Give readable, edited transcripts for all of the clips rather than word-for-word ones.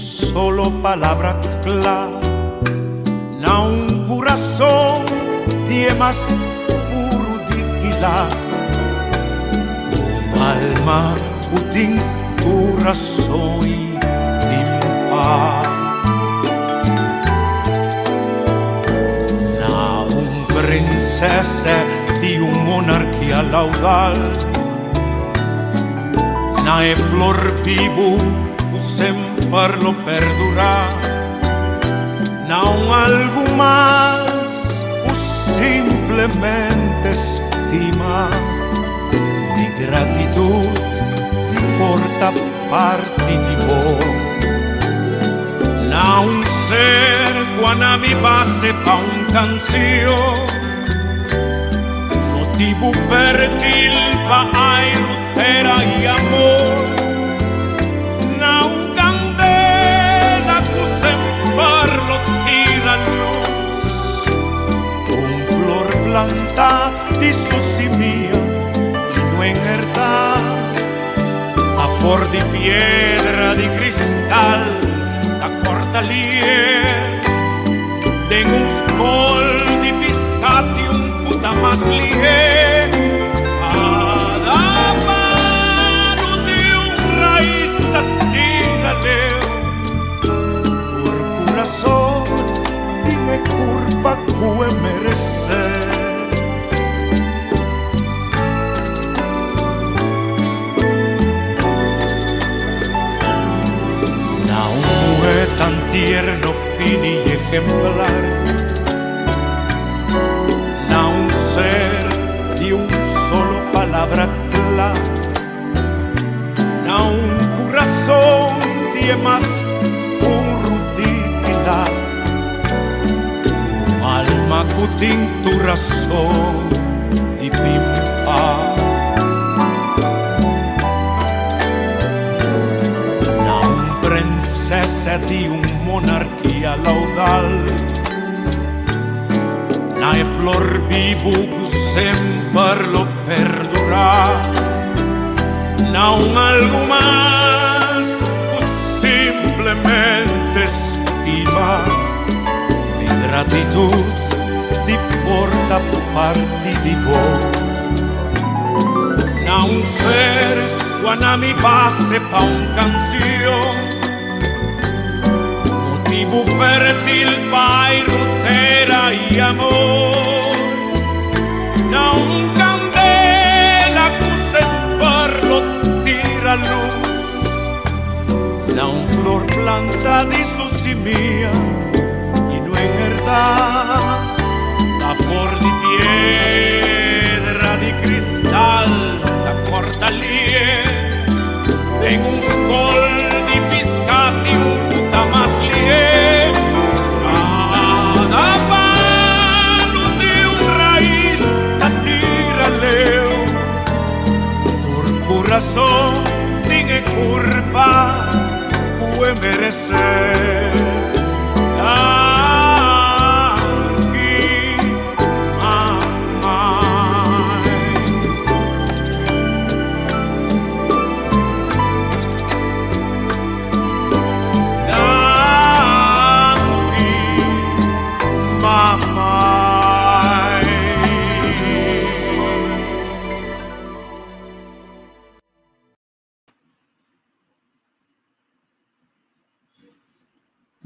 solo palabra clara, na un coração de mais puro de quilat. Alma puting coração limpar. Na un princesa de monarquia laudal, na e flor vivo sempre lo perdurar. Não algo mais o simplesmente estima. Mi gratitude di porta parte di voi. Não ser quando mi passe pa un canzio, motivo fertil pa ai rutera e amor. Não candela que sempre lo tira luz, un flor planta di su simia e no en herdad, a for di piedra di cristal, da cortalies, den uns col di piscati un puta mas lié. Cada mano di un raiz da tiraleo, por corazón dime curva que merecer. Tan tierno, fino y ejemplar, na un ser de un solo palabra clara, na un corazón de más puro dignidad, un alma que tiene tu razón de pimpar. Princesa di un monarquia laudal, na e flor vivo que sempre lo perdurar. Na un algo más que simplemente estima. Mi gratitud di porta parte di voi. Na un ser quando mi passe pa un canzio, motivo fértil pai rutera e amor. Non candela que sempre lo tira luz, non flor planta di su simia e no en herdad, da for di piedra di cristal, da cortalie, den un col di piscati un puta mas lié. Cada mano di un raiz da tiraleo, por corazón tiene curva que merecer.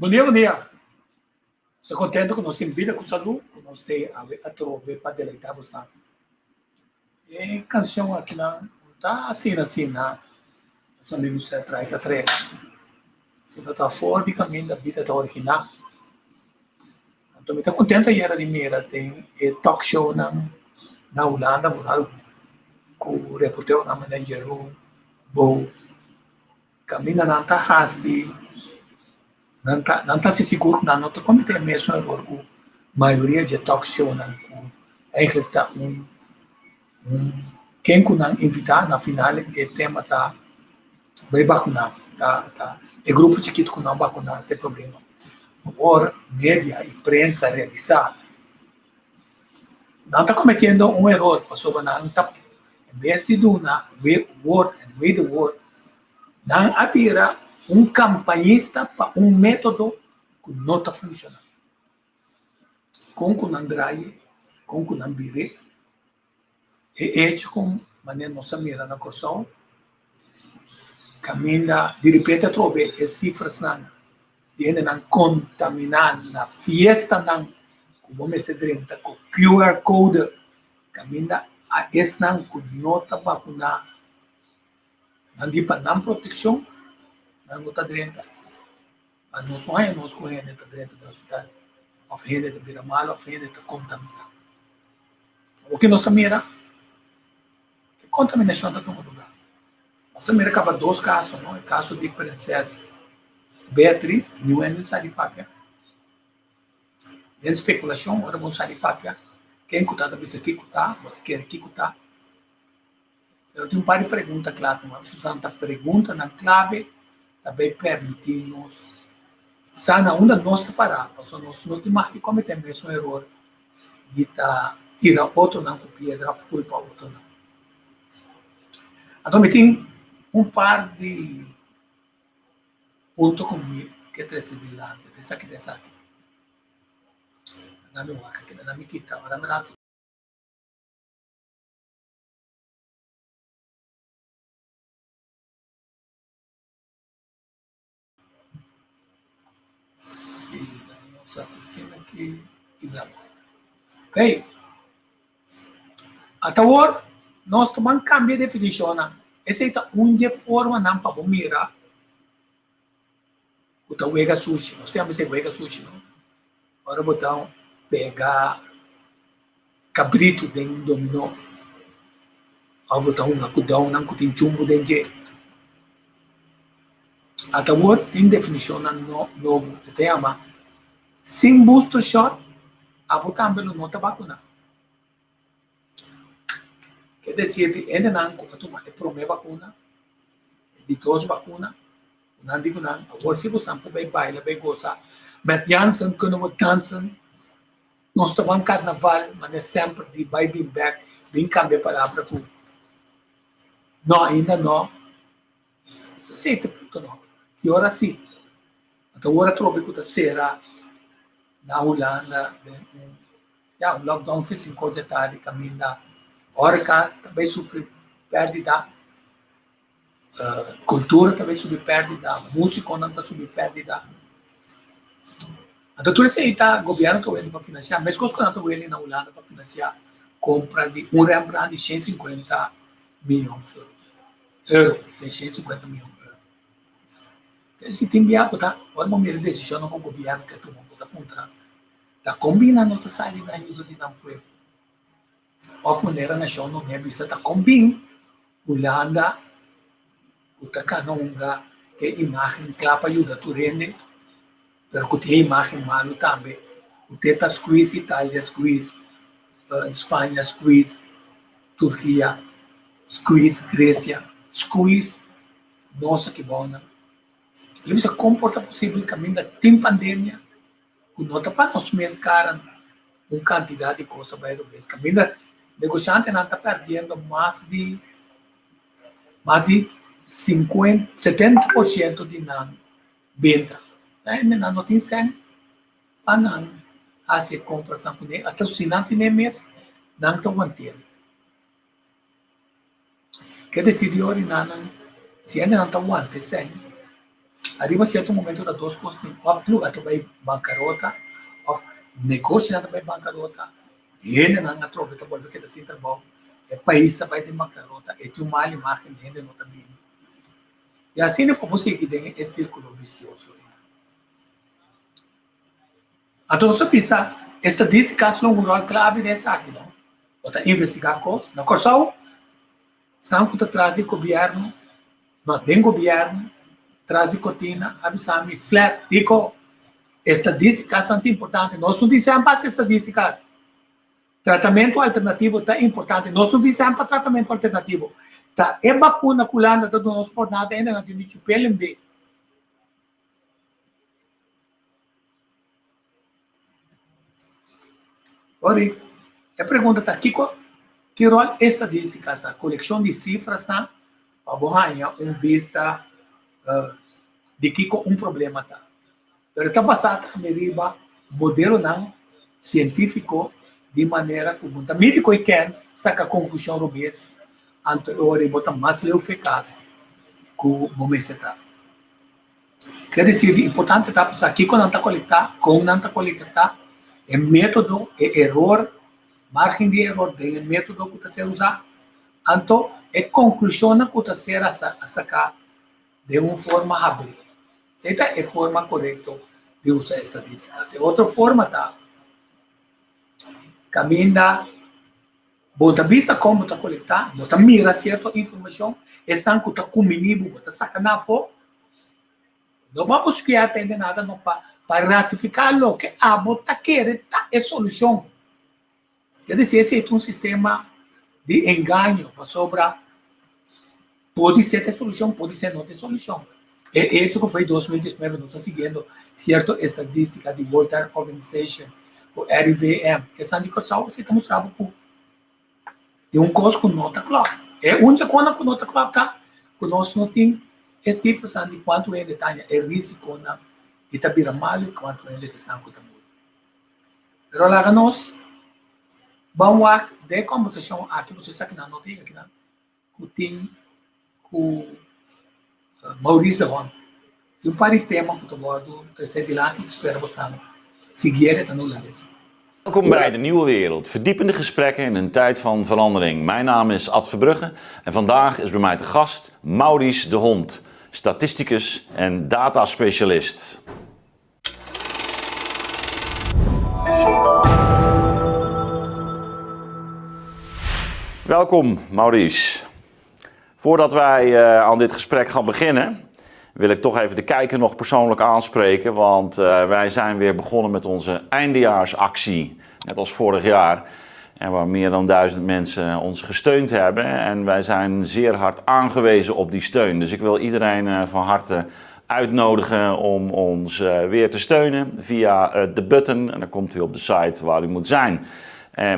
Bom dia. Estou contente que nós temos vida com saúde, que nós temos a trover para deleitar você. E canção aqui não está assim, os amigos se traz a três. Se não está fora de caminho da vida da original. Então, estou contente que era de mira, tem talk show na Holanda, com o repórter na manhã Jeroen Bo. Caminha na Tahasi. Não está se seguro, não está cometendo mesmo erro com a maioria de talk show, eigenlijk está quem que não invitar na final, o tema está bem bacana, é grupo de que não bacana, tem problema. Agora, média e prensa realizar, não está cometendo erro, pessoa não está, em vez de do na word and read the word, não abira campanhista para método que não está funcionando. Com o Nandraye, com o Nambire, é hecho com maneira nossa mira na corção, caminha, de repente, a trover, as cifras não, não contaminar na fiesta não, como se drenta, com QR Code, caminha, a esse não, com nota vacuna, não de para não proteção, não está drenta. Mas nós não é, nós correndo, está drenta do hospital. Ofende de vira mal, ofende de contaminar. O que nós mira? Que contaminação está todo lugar. Nós mira acaba dois casos, não? O caso de princesa Beatriz, New England Saripapia. Tem especulação, agora vamos Saripapia. Quem cutar da vez aqui cutar, você quer aqui cutar. Eu tenho um par de perguntas, claro, mas Suzana pergunta na clave, também permite-nos sana onda nós parar, porque nós não temos que cometer o mesmo erro de tirar outro não com pedra, culpa outro não. Então, tem par de pontos comigo que trazer de lá, dessa aqui. Dá-me uma aqui, dá-me quita, dá-me lá. Nossa assassina aqui, exato. Ok? Até agora, nós tomamos cambio de definição. Essa é uma forma não para mirar o wega sushi. Nós temos esse wega sushi, não? Agora botão pegar cabrito de dominó. Ao botar acudão, não tem chumbo dentro. Até agora, tem definição novo. Tem uma sem booster shot, a botar pelo não vacuna. Quer dizer, ainda não é primeira vacuna, de duas vacunas, não digo não, agora se você não vai bailar, vai gozar. Mas Janssen, quando você dança, nós tomamos carnaval, mas é sempre de vai bem back, bem cambiar a palavra com não, ainda não. Você tem ponto não. Que hora sim. Até agora trobe que será na Holanda, o lockdown fez 5 detalhes, caminho da hora que também sofre perda, cultura também sofre perda, música não está sofrendo perda. Então, tudo isso aí o governo está vendo para financiar, mas coisa que não está vendo na Holanda para financiar compra de Rembrandt de 150 milhões de euros. 150 milhões de euros. Então, se tem viável, tá? Agora, uma primeira decisão com o governo que tomou para contra. Está combinando outra saída da ajuda de não poder. Of maneira nacional não é vista, está combinando Holanda, o Tacanonga, que é imagem que para ajuda a Turene, pero que tem imagem malo também. O Teta squeeze, Itália squeeze, Espanha squeeze, Turquia squeeze, Grécia squeeze, nossa que bom. Ele se comporta possível caminho da tem pandemia, que nota para nós mesmos cara uma quantidade de coisas vai ver. Caminho negociante não está perdendo mais de 50, 70% de venda. Não tem 100 para não fazer compras até se não tem mês, não estão mantendo. Quer dizer, se ainda não está mantendo 100, arriba certo momento da duas coisas, ou lugar vai bancarrota, ou negócio não vai bancarrota, e ainda não troca, está bom, que assim bom, o país vai ter bancarrota, e tem uma imagem ainda não está bem. E assim é como se que tem esse círculo vicioso. Então, você pensa, estadísticas não vão clave nessa aqui, não? Você investigar coisas, na corção, são que atrás do governo, não tem governo, traz de cortina, avisame, flat, digo, estadísticas são importantes. Nós não dizemos para as estadísticas. Tratamento alternativo está importante. Nós não dizemos para tratamento alternativo. Tá, é vacuna culana do nosso por nada ainda não tem dicho PLMB. Ora, a pergunta está aqui, que rol estadística está? Coleção de cifras, tá? Para borrar vista de kiko problema ta. Pero está basado em modelo não científico de maneira que o médico e quem saca conclusão robês ante o botar mais eficaz que o momento está. Quer dizer, importante tá pensar aqui quando está coletar, como não está coletar, é método, é erro, margem de erro, é método que está sendo usado, então é conclusão que está sendo sacar de uma forma rápida. Esta é a forma correta de usar a estatística. Se outra forma tá, caminha, bota vista como está coletar, bota mira certa informação, estão que está comigo, bota sacar na foto. Não vamos criar até nada não para ratificar o que a bota quer é solução. Quer dizer, esse é um sistema de engano para sobrar. Pode ser ter solução, pode ser não ter solução. É isso que foi em 2019, nós estamos seguindo certa estatística de World Health Organization, o RVM, que essa indicação você está mostrando de um curso com nota clara. É única coisa com nota clara, que nós não temos cifras de quanto é detalhe, é risco na Itabira mal e quanto é detalhe com o tamanho. Mas lá nós vamos a de conversação aqui, você sabe que na notinha aqui, que tem com Maurício de Honte. E um par de temas que eu vou trazer de lá, que espero você seguir e não lezen. Welkom bij De Nieuwe Wereld, verdiepende gesprekken in een tijd van verandering. Mijn naam is Ad Verbrugge en vandaag is bij mij te gast Maurice de Hond, statisticus en dataspecialist. Welkom Maurice. Voordat wij aan dit gesprek gaan beginnen, wil ik toch even de kijker nog persoonlijk aanspreken. Want wij zijn weer begonnen met onze eindejaarsactie, net als vorig jaar. En waar meer dan 1000 mensen ons gesteund hebben. En wij zijn zeer hard aangewezen op die steun. Dus ik wil iedereen van harte uitnodigen om ons weer te steunen via de button. En dan komt u op de site waar u moet zijn.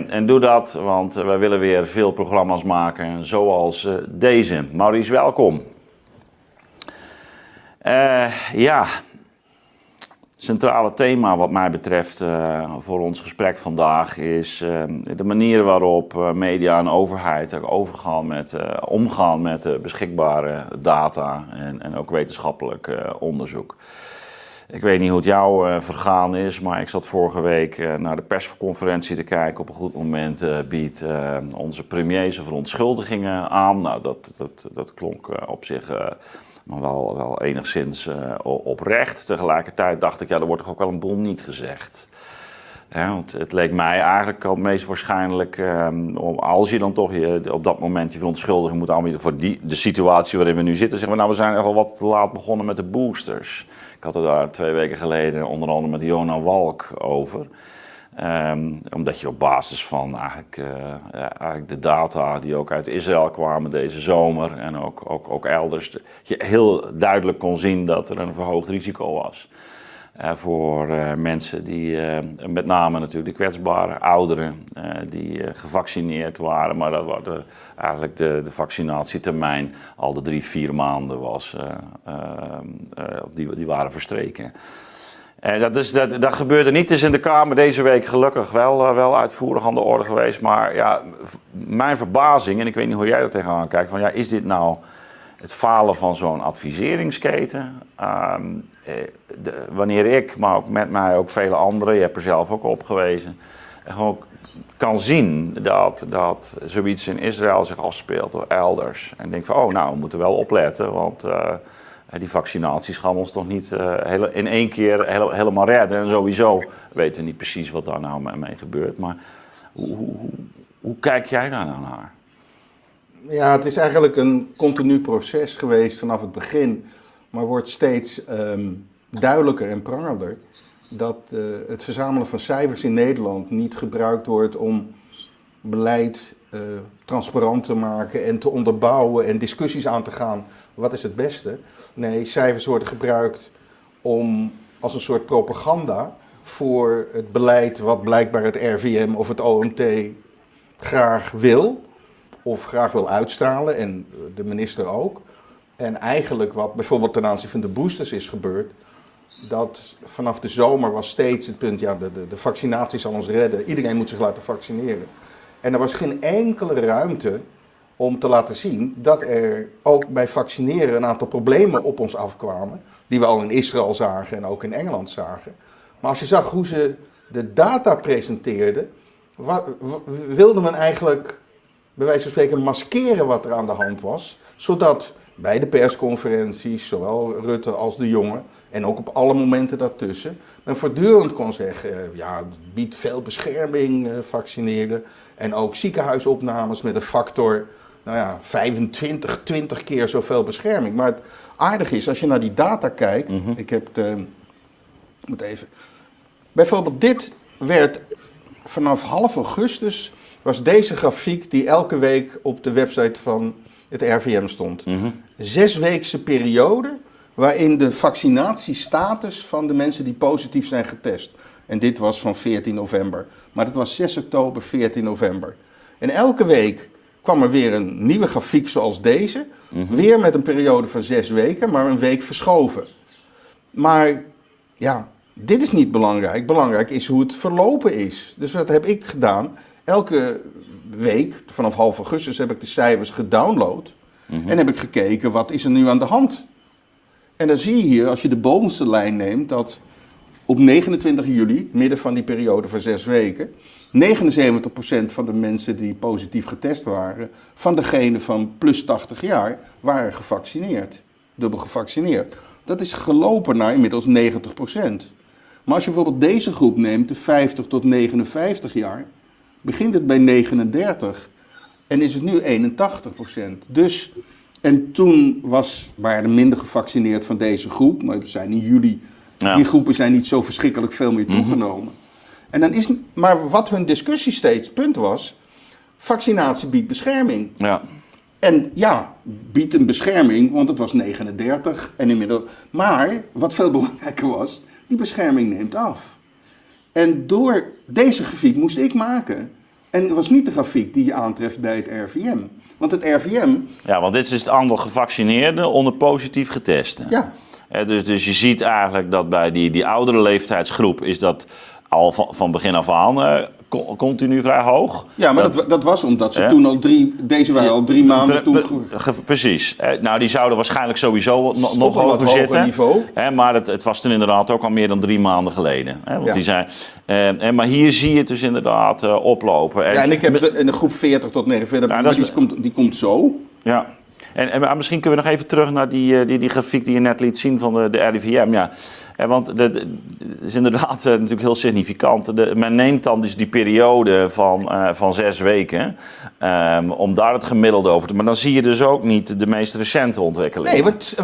En doe dat, want wij willen weer veel programma's maken zoals deze. Maurice, welkom. Ja, centrale thema wat mij betreft voor ons gesprek vandaag is de manier waarop media en overheid omgaan met beschikbare data en ook wetenschappelijk onderzoek. Ik weet niet hoe het jou vergaan is, maar ik zat vorige week naar de persconferentie te kijken. Op een goed moment biedt onze premier zijn verontschuldigingen aan. Nou, dat klonk op zich nog wel enigszins oprecht. Tegelijkertijd dacht ik, ja, er wordt toch ook wel een boel niet gezegd. Want het leek mij eigenlijk al het meest waarschijnlijk, als je dan toch op dat moment je verontschuldiging moet aanbieden voor de situatie waarin we nu zitten, zeggen we, nou, we zijn echt al wat te laat begonnen met de boosters. Ik had het daar 2 weken geleden onder andere met Jona Walk over. Omdat je op basis van eigenlijk de data die ook uit Israël kwamen deze zomer en ook elders, je heel duidelijk kon zien dat er een verhoogd risico was. Voor mensen die, met name natuurlijk de kwetsbare ouderen, die gevaccineerd waren, maar dat eigenlijk de vaccinatietermijn al de 3-4 maanden was, die waren verstreken. Dat gebeurde niet. Het is in de Kamer deze week gelukkig wel uitvoerig aan de orde geweest, maar ja, mijn verbazing, en ik weet niet hoe jij er tegenaan kijkt, van ja, is dit nou het falen van zo'n adviseringsketen? Wanneer ik, maar ook met mij ook vele anderen, je hebt er zelf ook op gewezen, gewoon kan zien dat zoiets in Israël zich afspeelt of elders. En denk van, oh nou, we moeten wel opletten, want die vaccinaties gaan ons toch niet in één keer helemaal redden. En sowieso weten we niet precies wat daar nou mee gebeurt. Maar hoe kijk jij daar nou naar? Ja, het is eigenlijk een continu proces geweest vanaf het begin, maar wordt steeds duidelijker en prangender dat het verzamelen van cijfers in Nederland niet gebruikt wordt om beleid transparant te maken en te onderbouwen en discussies aan te gaan. Wat is het beste? Nee, cijfers worden gebruikt als een soort propaganda voor het beleid wat blijkbaar het RVM of het OMT graag wil. Of graag wil uitstralen, en de minister ook. En eigenlijk wat bijvoorbeeld ten aanzien van de boosters is gebeurd, dat vanaf de zomer was steeds het punt, ja, de vaccinatie zal ons redden. Iedereen moet zich laten vaccineren. En er was geen enkele ruimte om te laten zien dat er ook bij vaccineren een aantal problemen op ons afkwamen. Die we al in Israël zagen en ook in Engeland zagen. Maar als je zag hoe ze de data presenteerden, wilde men eigenlijk, bij wijze van spreken, maskeren wat er aan de hand was. Zodat bij de persconferenties, zowel Rutte als de Jonge, en ook op alle momenten daartussen, men voortdurend kon zeggen, ja, het biedt veel bescherming, vaccineren. En ook ziekenhuisopnames met een factor, 25, 20 keer zoveel bescherming. Maar het aardige is, als je naar die data kijkt, ik heb bijvoorbeeld dit werd vanaf half augustus, was deze grafiek die elke week op de website van het RVM stond. 6-weekse periode waarin de vaccinatiestatus van de mensen die positief zijn getest. En dit was van 14 november. Maar dat was 6 oktober, 14 november. En elke week kwam er weer een nieuwe grafiek zoals deze. Weer met een periode van 6 weken, maar een week verschoven. Maar ja, dit is niet belangrijk. Belangrijk is hoe het verlopen is. Dus wat heb ik gedaan? Elke week, vanaf half augustus, heb ik de cijfers gedownload. En heb ik gekeken, wat is er nu aan de hand? En dan zie je hier, als je de bovenste lijn neemt, dat op 29 juli, midden van die periode van 6 weken, 79% van de mensen die positief getest waren, van degenen van plus 80 jaar, waren gevaccineerd. Dubbel gevaccineerd. Dat is gelopen naar inmiddels 90%. Maar als je bijvoorbeeld deze groep neemt, de 50 tot 59 jaar, begint het bij 39 en is het nu 81%. Dus, en toen waren er minder gevaccineerd van deze groep, maar we zijn in juli, die groepen zijn niet zo verschrikkelijk veel meer toegenomen. En dan maar wat hun discussie steeds, punt was, vaccinatie biedt bescherming. Ja. En ja, biedt een bescherming, want het was 39 en inmiddels. Maar wat veel belangrijker was, die bescherming neemt af. En door deze grafiek moest ik maken. En het was niet de grafiek die je aantreft bij het RVM. Want het RVM... Ja, want dit is het aantal gevaccineerden onder positief getesten. Ja. Dus je ziet eigenlijk dat bij die oudere leeftijdsgroep is dat al van begin af aan continu vrij hoog. Ja, maar dat was omdat ze toen al deze waren al 3 maanden toen... Precies. Nou, die zouden waarschijnlijk sowieso nog hoger zitten. Niveau. Maar het was toen inderdaad ook al meer dan 3 maanden geleden. Want die zijn, maar hier zie je het dus inderdaad oplopen. En ik heb in de groep 40 tot 49, die komt zo. Ja. En misschien kunnen we nog even terug naar die grafiek die je net liet zien van de RIVM. Ja. Want dat is inderdaad natuurlijk heel significant. Men neemt dan dus die periode van 6 weken om daar het gemiddelde over te... Maar dan zie je dus ook niet de meest recente ontwikkeling. Nee, want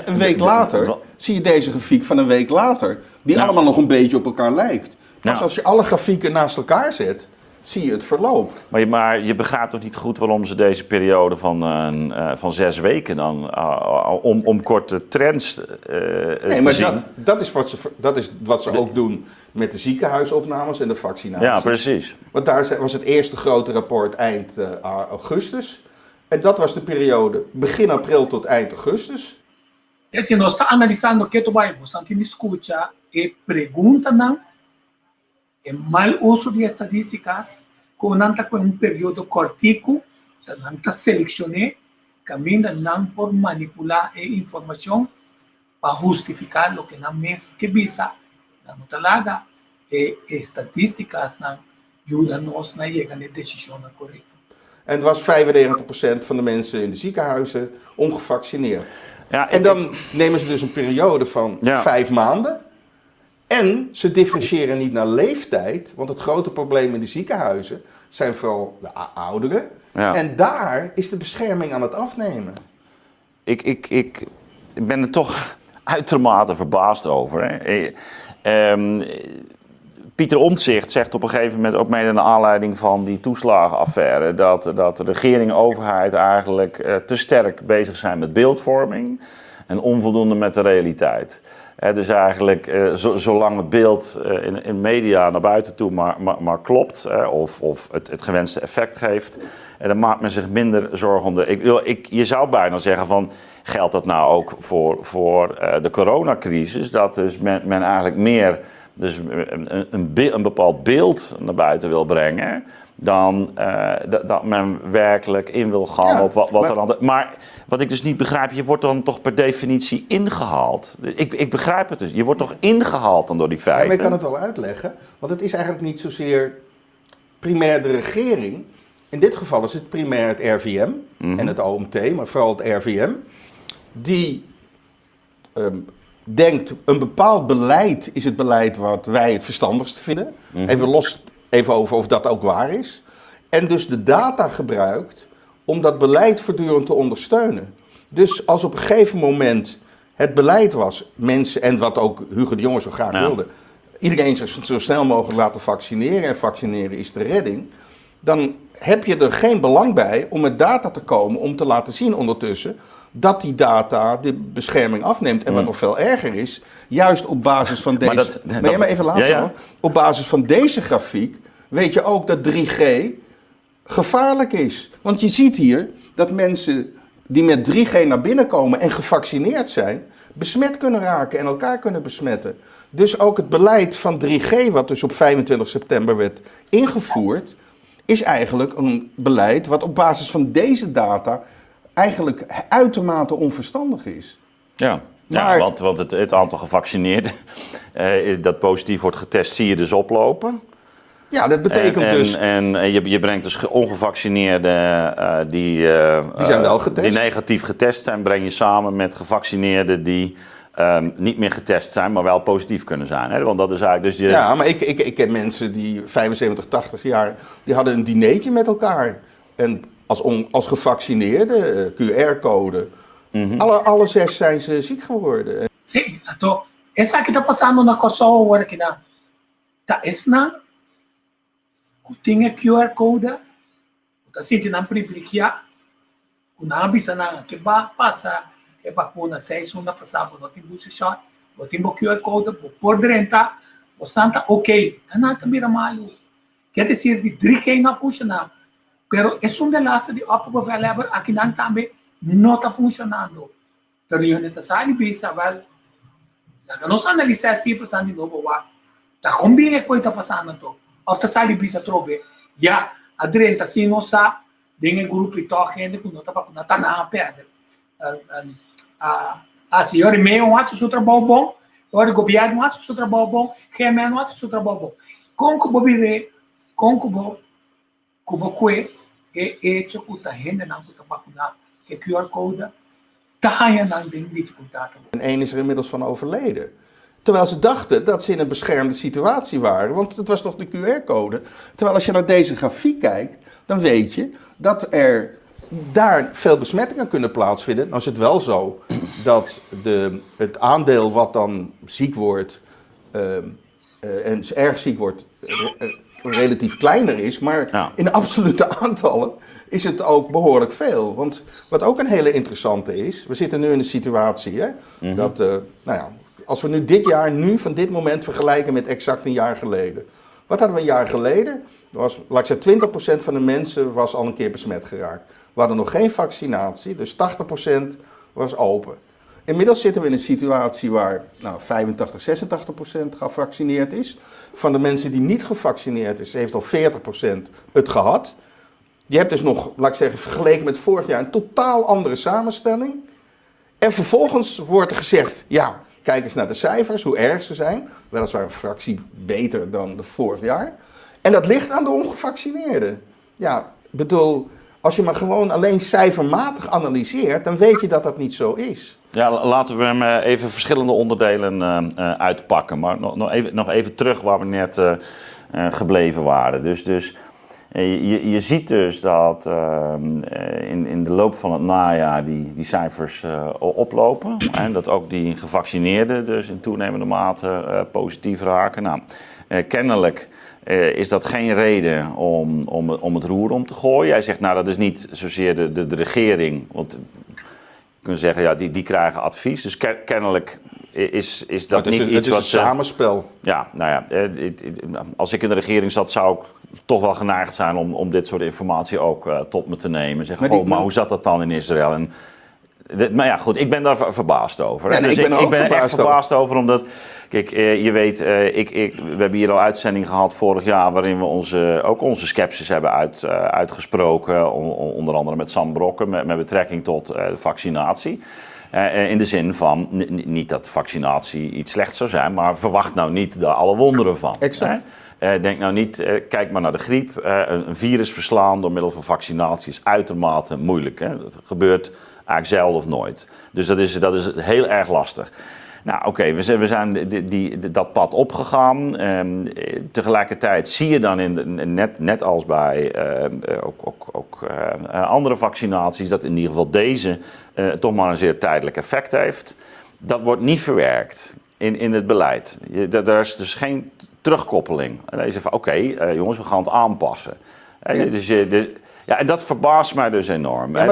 een week later zie je deze grafiek van een week later, die allemaal nog een beetje op elkaar lijkt. Dus als je alle grafieken naast elkaar zet, zie je het verloop. Maar je begrijpt toch niet goed waarom ze deze periode van 6 weken dan om korte trends te zien? Maar dat is wat ze ook doen met de ziekenhuisopnames en de vaccinaties. Ja, precies. Want daar was het eerste grote rapport eind augustus. En dat was de periode begin april tot eind augustus. Assim, nós estamos analisando o que tu vai, você não escuta e pergunta não. É mal uso de estatísticas, com um período cortico, não selecionar, caminha não por manipular a informação para justificar o que não mês que visa, não talaga, e estatísticas não ajudam-nos na chegar à decisão correta. En het was 95% van de mensen in de ziekenhuizen ongevaccineerd. Ja, en dan nemen ze dus een periode van 5 maanden. En ze differentiëren niet naar leeftijd, want het grote probleem in de ziekenhuizen zijn vooral de ouderen. Ja. En daar is de bescherming aan het afnemen. Ik ben er toch uitermate verbaasd over. Hè. Pieter Omtzigt zegt op een gegeven moment, ook mede naar aanleiding van die toeslagenaffaire, dat de regering en overheid eigenlijk te sterk bezig zijn met beeldvorming en onvoldoende met de realiteit. Dus eigenlijk, zolang het beeld in media naar buiten toe maar klopt, of het gewenste effect geeft, dan maakt men zich minder zorgen om je zou bijna zeggen van, geldt dat nou ook voor de coronacrisis? Dat dus men eigenlijk meer dus een bepaald beeld naar buiten wil brengen, dan dat men werkelijk in wil gaan op wat er aan de... Maar wat ik dus niet begrijp, je wordt dan toch per definitie ingehaald. Ik begrijp het dus. Je wordt toch ingehaald dan door die feiten? Ja, maar ik kan het wel uitleggen. Want het is eigenlijk niet zozeer primair de regering. In dit geval is het primair het RVM en het OMT, maar vooral het RVM. Die denkt, een bepaald beleid is het beleid wat wij het verstandigst vinden. Even over of dat ook waar is. En dus de data gebruikt om dat beleid voortdurend te ondersteunen. Dus als op een gegeven moment het beleid was, mensen, en wat ook Hugo de Jonge zo graag wilde, iedereen zich zo snel mogelijk laten vaccineren en vaccineren is de redding, dan heb je er geen belang bij om met data te komen om te laten zien ondertussen dat die data de bescherming afneemt. En wat nog veel erger is, juist op basis van deze... Maar even laatst hoor. Op basis van deze grafiek weet je ook dat 3G gevaarlijk is. Want je ziet hier dat mensen die met 3G naar binnen komen en gevaccineerd zijn, besmet kunnen raken en elkaar kunnen besmetten. Dus ook het beleid van 3G, wat dus op 25 september werd ingevoerd, is eigenlijk een beleid wat op basis van deze data eigenlijk uitermate onverstandig is. Ja, maar, want het aantal gevaccineerden dat positief wordt getest, zie je dus oplopen. Ja, dat betekent dus... En je brengt dus ongevaccineerden die zijn wel getest. Die negatief getest zijn, breng je samen met gevaccineerden die niet meer getest zijn, maar wel positief kunnen zijn. Hè? Want dat is eigenlijk dus Ja, maar ik ken mensen die 75, 80 jaar, die hadden een dinertje met elkaar. En als gevaccineerde, QR-code, alle 6 zijn ze ziek geworden. Sim, então, essa que está passando na Kosovo agora que na tá esna, tinha QR code, tá sentindo na privilegia, kuna bisa na que ba passa, que ba kuna 6 na passava no tempo shot, no tempo QR code, por dentro, o santa ok, tá na também malo. Quer dizer, de 3G não funciona. Pero es un enlace de upper available aqui não também não está funcionando. Pero eu não sei bisa wel. Nós analisar as cifras de novo lá. Tá combina a coisa passando to. Of tá sai bisa trobe. Ja, a drenta se não sa, dinge grupo e to gente que não tá na perda. A senhora meio acha seu trabalho bom, o governo acha seu trabalho bom, remen acha seu trabalho bom. Com que bobire, com que hecho que tá rende na que tá que QR code tá na dificuldade. En 1 is er inmiddels van overleden. Terwijl ze dachten dat ze in een beschermde situatie waren, want het was toch de QR-code. Terwijl als je naar deze grafiek kijkt, dan weet je dat er daar veel besmettingen kunnen plaatsvinden. Nou is het wel zo dat het aandeel wat dan ziek wordt en erg ziek wordt relatief kleiner is, maar in absolute aantallen is het ook behoorlijk veel. Want wat ook een hele interessante is, we zitten nu in een situatie dat, als we nu dit jaar, van dit moment vergelijken met exact een jaar geleden. Wat hadden we een jaar geleden? Was, laat ik zeggen, 20% van de mensen was al een keer besmet geraakt. We hadden nog geen vaccinatie, dus 80% was open. Inmiddels zitten we in een situatie waar 85, 86% gevaccineerd is. Van de mensen die niet gevaccineerd is, heeft al 40% het gehad. Je hebt dus nog, laat ik zeggen, vergeleken met vorig jaar een totaal andere samenstelling. En vervolgens wordt er gezegd, ja, kijk eens naar de cijfers, hoe erg ze zijn. Weliswaar een fractie beter dan de vorig jaar. En dat ligt aan de ongevaccineerden. Ja, bedoel, als je maar gewoon alleen cijfermatig analyseert, dan weet je dat dat niet zo is. Ja, laten we hem even verschillende onderdelen uitpakken. Maar nog even terug waar we net gebleven waren. Dus je ziet dus dat in de loop van het najaar die cijfers oplopen. En dat ook die gevaccineerden dus in toenemende mate positief raken. Nou, kennelijk is dat geen reden om het roer om te gooien. Jij zegt, nou dat is niet zozeer de regering. Want je kunt zeggen, ja, die krijgen advies. Dus kennelijk is Maar dat niet het iets is wat een samenspel. Ja, nou ja, als ik in de regering zat, zou ik toch wel geneigd zijn om dit soort informatie ook tot me te nemen. Zeggen, maar hoe zat dat dan in Israël? Maar ja, goed, ik ben daar verbaasd over. Ja, nee, dus ik ben echt verbaasd over, omdat... Kijk, je weet, we hebben hier al uitzending gehad vorig jaar waarin we ook onze scepsis hebben uitgesproken. Onder andere met Sam Brokken, met betrekking tot vaccinatie. In de zin van, niet dat vaccinatie iets slechts zou zijn, maar verwacht nou niet daar alle wonderen van. Exact. Denk nou niet, kijk maar naar de griep. Een virus verslaan door middel van vaccinatie is uitermate moeilijk. Hè? Dat gebeurt eigenlijk zelden of nooit. Dus dat is heel erg lastig. Nou oké, we zijn dat pad opgegaan. Tegelijkertijd zie je dan net als bij andere vaccinaties, dat in ieder geval deze toch maar een zeer tijdelijk effect heeft. Dat wordt niet verwerkt in het beleid. Daar is dus geen terugkoppeling. En dan is het van oké, jongens, we gaan het aanpassen. Ja. Ja, en dat verbaast mij dus enorm. Ja,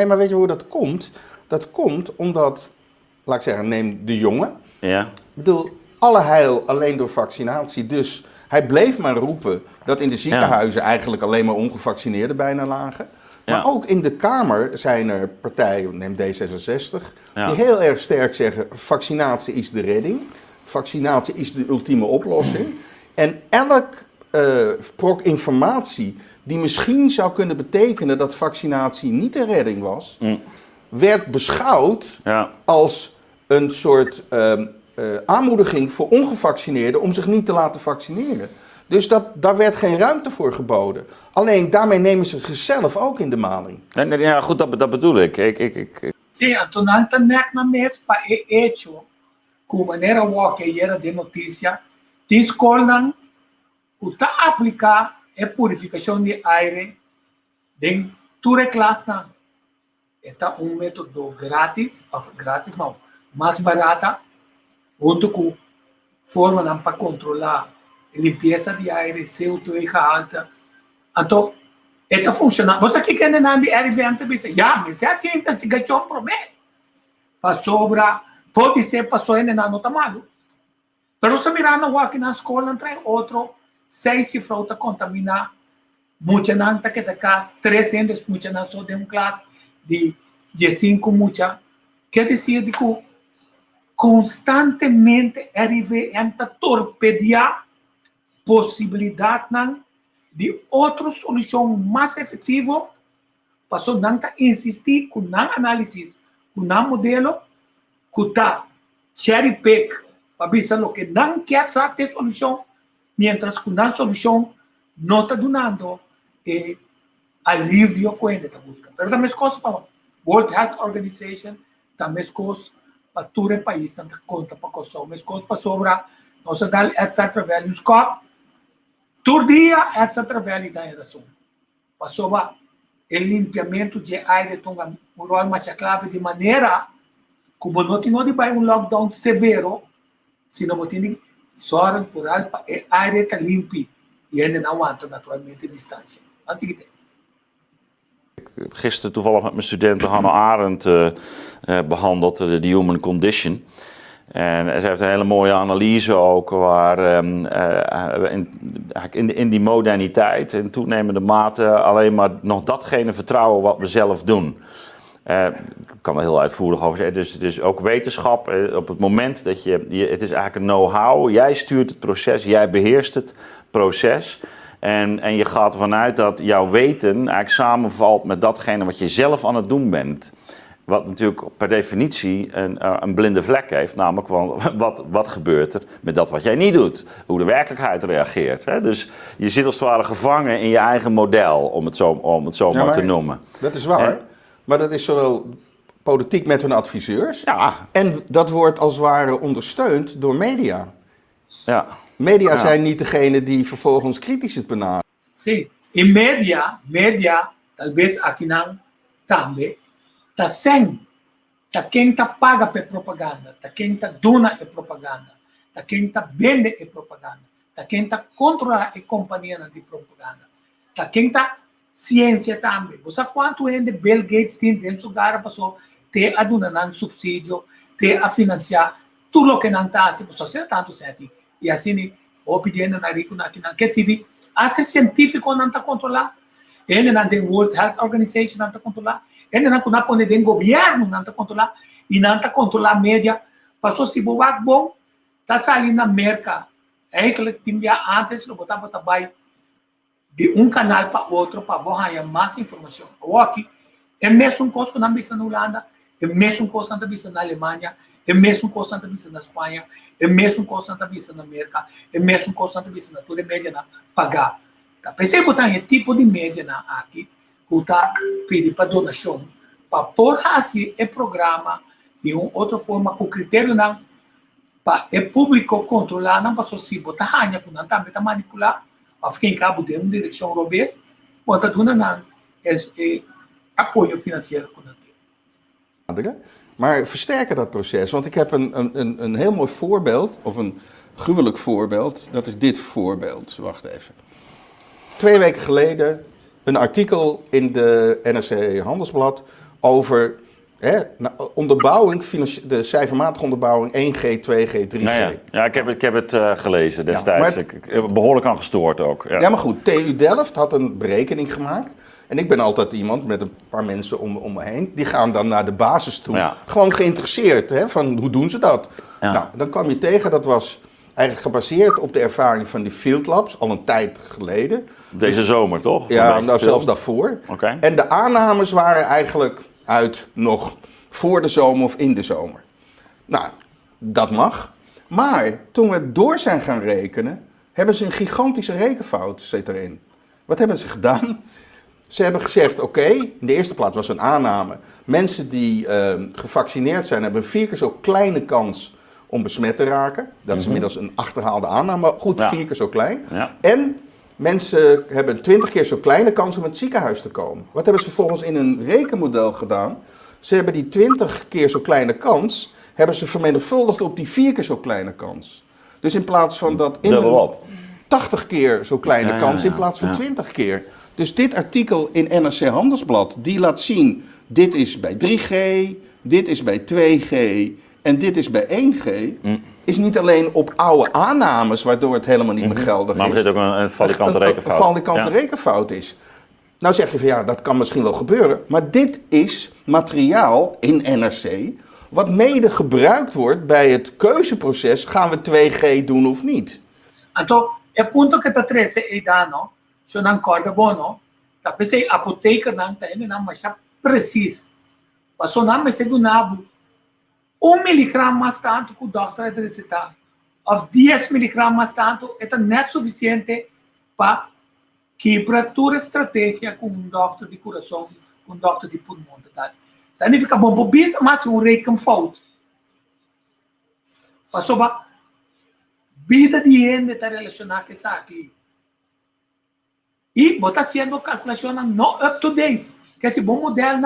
maar weet je hoe dat komt? Dat komt omdat, laat ik zeggen, neem de jongen. Ja. Ik bedoel, alle heil alleen door vaccinatie. Dus hij bleef maar roepen dat in de ziekenhuizen eigenlijk alleen maar ongevaccineerden bijna lagen. Maar ook in de Kamer zijn er partijen, neem D66, die heel erg sterk zeggen, vaccinatie is de redding. Vaccinatie is de ultieme oplossing. En elk brok informatie die misschien zou kunnen betekenen dat vaccinatie niet de redding was, werd beschouwd als een soort aanmoediging voor ongevaccineerden om zich niet te laten vaccineren. Dus daar werd geen ruimte voor geboden. Alleen daarmee nemen ze zichzelf ook in de maling. Nee, ja, goed, dat bedoel ik. Sim, atunanta nek na mes pa hecho, com maneira que era de notícia, discordan uta aplicar a purificação de aire em toda classe. Esta método grátis não, mais barata, junto com forma para controlar a limpeza de aire, CO2 alta. Então, esta funciona. Você que quer na R20 diz, mas é assim, investigação promete. Para sobra, pode ser passou em não tomado. Pero se mirar na escola, entre outro, 6 cifras contaminar, muita nanta que da casa, 300 muita na só de classe de 5 muita. Quer dizer que constantemente a torpedear possibilidade de outra solução mais efetiva, para não insistir com não análise, com não modelo, com tá cherry pick, para ver o que não quer ter solução, mientras que a solução não está dando alívio com ele está buscando. Mas também coisas para World Health Organization, também coisas para todo o país, também conta para coisas, mas coisas para sobrar, nós damos etc. values cop. Todo dia, essa trabalha da razão. Passou o limpiamento de aire, um rol mais clave de maneira como não tem um lockdown severo, se não tem só rural, o aire está limpo e ainda não aguenta naturalmente a distância. Assim que Gisteren toevallig met mijn studenten Hannah Arendt behandeld, de Human Condition. En ze heeft een hele mooie analyse ook, waar in die moderniteit in toenemende mate alleen maar nog datgene vertrouwen wat we zelf doen. Ik kan er heel uitvoerig over zeggen. Dus ook wetenschap, op het moment dat het is eigenlijk een know-how, jij stuurt het proces, jij beheerst het proces. En je gaat ervan uit dat jouw weten eigenlijk samenvalt met datgene wat je zelf aan het doen bent. Wat natuurlijk per definitie een blinde vlek heeft, namelijk wat gebeurt er met dat wat jij niet doet. Hoe de werkelijkheid reageert. Hè? Dus je zit als het ware gevangen in je eigen model, om het zo maar te noemen. Dat is waar, maar dat is zowel politiek met hun adviseurs. Ja. En dat wordt als het ware ondersteund door media. Ja. Media zijn niet degene die vervolgens kritisch het benaderen. sim, e media, talvez aqui não, também, tá sem, tá quem tá paga per propaganda, tá quem tá dona é propaganda, tá quem tá vende é propaganda, tá quem tá controla é companhia de propaganda, tá quem tá ciência também. Você quanto ainda Bill Gates tem dentro do lugar para ter a donar subsídio, ter a financiar tudo que não está assim, só se tanto certo. E assim, o pedindo na rico na que se assim científico não está controlar, ele não tem World Health Organization não está controlar, ele não tem governo não está controlar e não está controlar mídia, passou se boa bom, está saindo na merca, é que tinha antes não botava trabalho de canal para outro para ganhar mais informação. O aqui é mesmo coisa que não vista na Holanda, é mesmo coisa que não vista na Alemanha, é mesmo coisa que não vista na Espanha, é mesmo coisa que não vista na América, é mesmo coisa que não vista na toda a mídia na pagar. Tá percebe que tem tipo de mídia na aqui que está pedindo para donação para pôr assim é programa de uma outra forma com critério não para o público controlar não para só se botar ranha com não também manipular para ficar em cabo de uma direção robês bota dona não é apoio financeiro com não. Maar versterken dat proces, want ik heb een heel mooi voorbeeld, of een gruwelijk voorbeeld, dat is dit voorbeeld. Wacht even. 2 weken geleden een artikel in de NRC Handelsblad over onderbouwing, de cijfermatige onderbouwing 1G, 2G, 3G. Ja, ik heb het gelezen destijds. Ik heb behoorlijk aan gestoord ook. Ja, maar goed, TU Delft had een berekening gemaakt. En ik ben altijd iemand met een paar mensen om me heen. Die gaan dan naar de basis toe. Ja. Gewoon geïnteresseerd, hè, van hoe doen ze dat? Ja. Nou, dan kwam je tegen, dat was eigenlijk gebaseerd op de ervaring van die field labs, al een tijd geleden. Deze zomer, toch? Ja, nou zelfs daarvoor. Okay. En de aannames waren eigenlijk uit nog voor de zomer of in de zomer. Nou, dat mag. Maar toen we door zijn gaan rekenen, hebben ze een gigantische rekenfout zit erin. Wat hebben ze gedaan? Ze hebben gezegd, oké, in de eerste plaats was een aanname. Mensen die gevaccineerd zijn, hebben een 4 keer zo kleine kans om besmet te raken. Dat is inmiddels een achterhaalde aanname, maar goed, 4 keer zo klein. Ja. En mensen hebben een 20 keer zo kleine kans om in het ziekenhuis te komen. Wat hebben ze volgens in een rekenmodel gedaan? Ze hebben die 20 keer zo kleine kans, hebben ze vermenigvuldigd op die 4 keer zo kleine kans. Dus in plaats van dat in een 80 keer zo kleine kans, in plaats van 20 keer. Dus dit artikel in NRC Handelsblad, die laat zien, dit is bij 3G, dit is bij 2G en dit is bij 1G, is niet alleen op oude aannames, waardoor het helemaal niet meer geldig is. Maar er zit ook een valikante rekenfout. Een valikante rekenfout is. Nou zeg je van ja, dat kan misschien wel gebeuren, maar dit is materiaal in NRC, wat mede gebruikt wordt bij het keuzeproces, gaan we 2G doen of niet? Então, é punto que está treze e dano. Se não corda bom, não. Tá pensei a apoteca não tá indo não, mas já preciso. Passou não, mas se do nabo 1 miligrama mais tanto que o doutor deve recetar, ou 10 miligramas mais tanto, é net suficiente para quebrar toda a estratégia com doutor de coração, com doutor de pulmão, tá? Daí fica bom, bobisa, mas rekem fout. Passou para vida de gente está relacionada com isso aqui. E está sendo calculação não up-to-date. Que esse bom modelo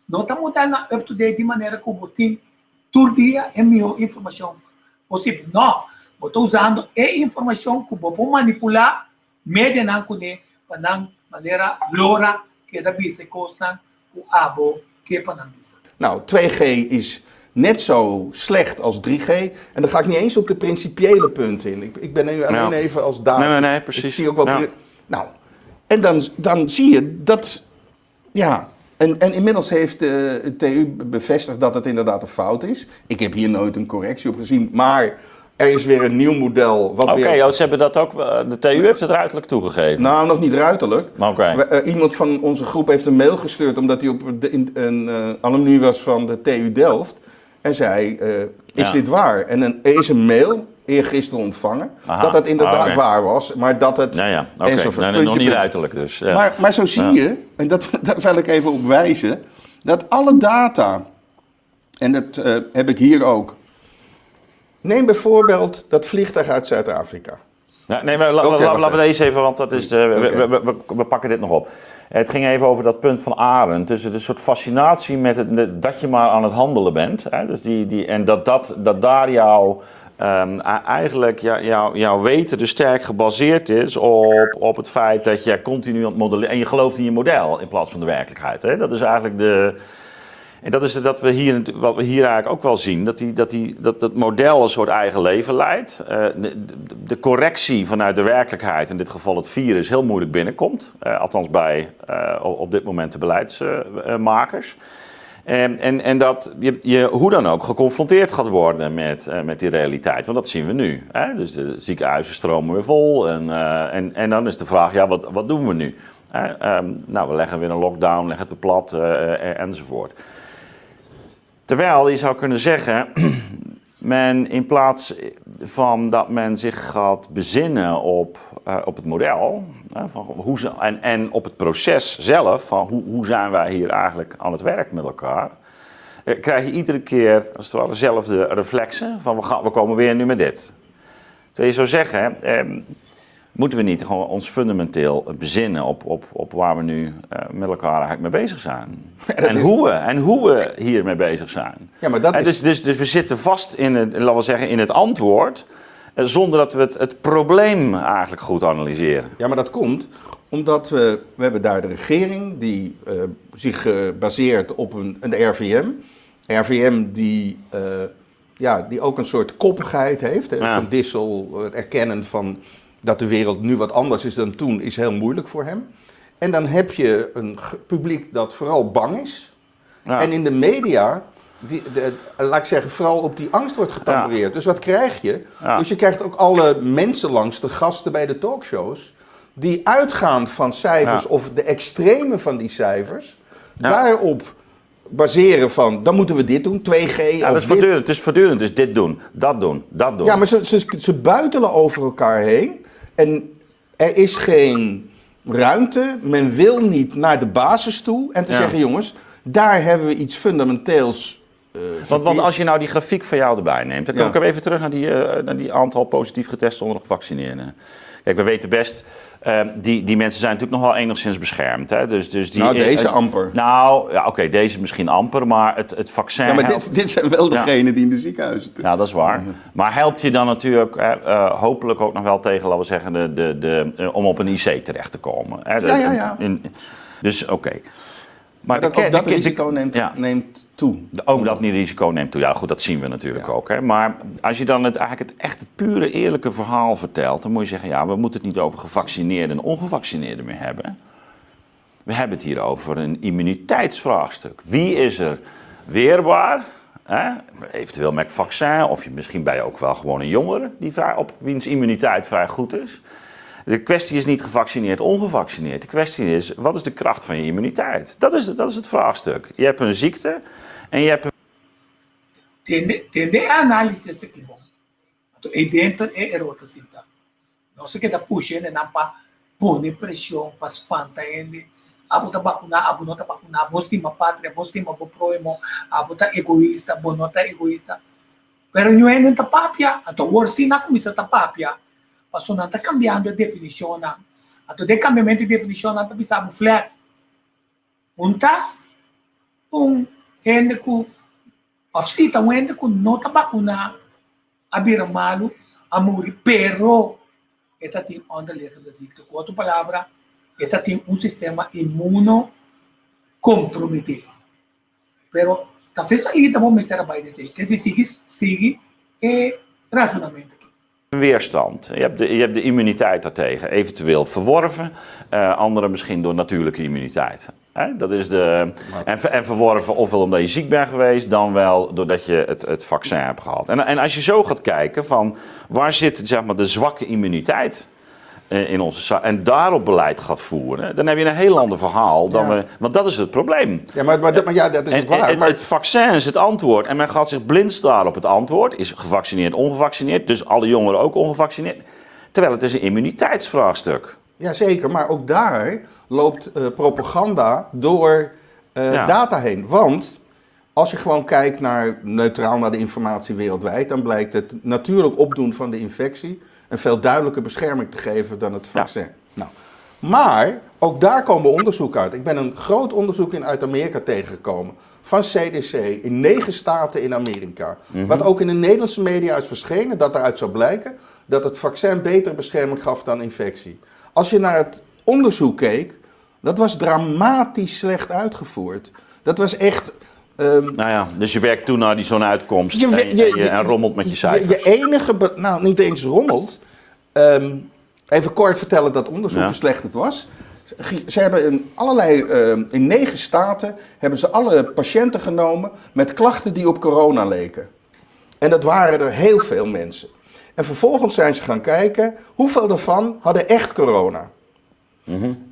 não está modelo up-to-date de maneira que o botim todo dia é melhor informação possível. Não, está usando a informação que o bom manipular, média não conhece, para não maneira lora que da bisa costa o abo que para não bisa. Nou, 2G is net zo slecht als 3G. En dan ga ik niet eens op de principiële punten in. Ik ben nu alleen even als data. Nee, precies. Ik zie ook wat. Nou, en dan zie je dat, ja, en inmiddels heeft de TU bevestigd dat het inderdaad een fout is. Ik heb hier nooit een correctie op gezien, maar er is weer een nieuw model. Oké, ze hebben dat ook, de TU heeft het ruiterlijk toegegeven. Nou, nog niet ruiterlijk. Okay. Iemand van onze groep heeft een mail gestuurd omdat hij op een alumni was van de TU Delft. En zei, is dit waar? En er is een mail eergisteren ontvangen dat het inderdaad waar was, maar dat het enzovoort. Nee, nog niet ruiterlijk dus. Ja. Maar zo zie je, en dat wil ik even op wijzen, dat alle data, en dat heb ik hier ook. Neem bijvoorbeeld dat vliegtuig uit Zuid-Afrika. Ja, nee, maar laten we deze even, want dat is we pakken dit nog op. Het ging even over dat punt van Arend, tussen de soort fascinatie met dat je maar aan het handelen bent. Hè? Dus en dat daar eigenlijk jouw weten dus sterk gebaseerd is op het feit dat je continu aan het modelleren en je gelooft in je model in plaats van de werkelijkheid. Hè? Dat is eigenlijk En dat is dat we hier, wat we hier eigenlijk ook wel zien, dat het model een soort eigen leven leidt. De correctie vanuit de werkelijkheid, in dit geval het virus, heel moeilijk binnenkomt. Althans bij op dit moment de beleidsmakers. En dat je hoe dan ook geconfronteerd gaat worden met die realiteit. Want dat zien we nu. Hè? Dus de ziekenhuizen stromen weer vol. En dan is de vraag, ja, wat doen we nu? Nou, we leggen weer een lockdown, leggen het weer plat enzovoort. Terwijl je zou kunnen zeggen, men in plaats van dat men zich gaat bezinnen op het model en op het proces zelf, van hoe zijn wij hier eigenlijk aan het werk met elkaar, krijg je iedere keer als het ware dezelfde reflexen van we komen weer nu met dit. Terwijl je zou zeggen, moeten we niet gewoon ons fundamenteel bezinnen op waar we nu met elkaar eigenlijk mee bezig zijn. En hoe we hiermee bezig zijn. Ja, maar dat is... Dus we zitten vast in het antwoord, zonder dat we het probleem eigenlijk goed analyseren. Ja, maar dat komt omdat we hebben daar de regering die zich baseert op een RVM. RVM die ook een soort koppigheid heeft. Ja. Van Dissel, het erkennen van dat de wereld nu wat anders is dan toen, is heel moeilijk voor hem. En dan heb je een publiek dat vooral bang is. Ja. En in de media, laat ik zeggen, vooral op die angst wordt getampereerd. Ja. Dus wat krijg je? Ja. Dus je krijgt ook alle mensen langs, de gasten bij de talkshows, die uitgaand van cijfers of de extreme van die cijfers, daarop baseren van, dan moeten we dit doen, 2G. Ja, dat is voortdurend. Het is voortdurend. Dus dit doen, dat doen, dat doen. Ja, maar ze buitelen over elkaar heen. En er is geen ruimte. Men wil niet naar de basis toe. En te zeggen, jongens, daar hebben we iets fundamenteels want als je nou die grafiek van jou erbij neemt, dan kom ik even terug naar die aantal positief geteste onder de gevaccineerden. Kijk, we weten best, die mensen zijn natuurlijk nog wel enigszins beschermd. Hè? Dus die, deze amper. Nou, ja, oké, deze misschien amper, maar het vaccin... Ja, maar dit zijn wel degenen die in de ziekenhuizen zitten. Ja, dat is waar. Maar helpt je dan natuurlijk hopelijk ook nog wel tegen, laten we zeggen, om op een IC terecht te komen. Hè? Dus oké. Maar dat risico neemt toe. Ook dat risico neemt toe. Ja, goed, dat zien we natuurlijk ook. Hè. Maar als je dan het pure eerlijke verhaal vertelt, dan moet je zeggen, ja, we moeten het niet over gevaccineerden en ongevaccineerden meer hebben. We hebben het hier over een immuniteitsvraagstuk. Wie is er weerbaar? Hè? Eventueel met vaccin, of misschien ben je ook wel gewoon een jongere wiens immuniteit vrij goed is. De kwestie is niet gevaccineerd, ongevaccineerd. De kwestie is, wat is de kracht van je immuniteit? Dat is het vraagstuk. Je hebt een ziekte en je hebt een... Tende analysis que bom. Então, dentro é erota cita. Não sei que da puxa né na pa pone pressão para espanta ele. Abu tá vacuna, abu não tá vacuna, você tem uma pátria, você tem uma proimo, abu tá egoísta, abu não tá egoísta. Pero não é nem tá papia, então orsina comissa tá papia. Passou não está cambiando a definição, então de cambiamento de definição não está pensando flat. Tá gente que oficita gente que não está vacuna, abrir malo, amor, pero esta tem onda letra da zica. Com outra palavra, esta tem sistema imuno comprometido. Pero talvez ali da vamos estar vai dizer que se sigue racionamento. Weerstand. Je hebt de immuniteit daartegen, eventueel verworven, anderen misschien door natuurlijke immuniteit. Dat is en verworven ofwel omdat je ziek bent geweest, dan wel doordat je het vaccin hebt gehad. En als je zo gaat kijken van waar zit zeg maar, de zwakke immuniteit in onze en daarop beleid gaat voeren, dan heb je een heel ander verhaal dan want dat is het probleem. Ja, maar dat is ook waar. Het vaccin is het antwoord en men gaat zich blind staren op het antwoord. Is gevaccineerd, ongevaccineerd, dus alle jongeren ook ongevaccineerd. Terwijl het is een immuniteitsvraagstuk. Jazeker, maar ook daar loopt propaganda door data heen. Want als je gewoon kijkt neutraal naar de informatie wereldwijd, dan blijkt het natuurlijk opdoen van de infectie een veel duidelijke bescherming te geven dan het vaccin. Ja. Nou, maar ook daar komen onderzoeken uit. Ik ben een groot onderzoek uit Amerika tegengekomen. Van CDC in 9 staten in Amerika. Wat ook in de Nederlandse media is verschenen. Dat eruit zou blijken dat het vaccin betere bescherming gaf dan infectie. Als je naar het onderzoek keek, dat was dramatisch slecht uitgevoerd. Dat was echt Nou ja, dus je werkt toe naar zo'n uitkomst en rommelt met je cijfers. Je enige, nou niet eens rommelt. Even kort vertellen dat onderzoek hoe slecht het was. Ze hebben in 9 staten hebben ze alle patiënten genomen met klachten die op corona leken. En dat waren er heel veel mensen. En vervolgens zijn ze gaan kijken hoeveel daarvan hadden echt corona.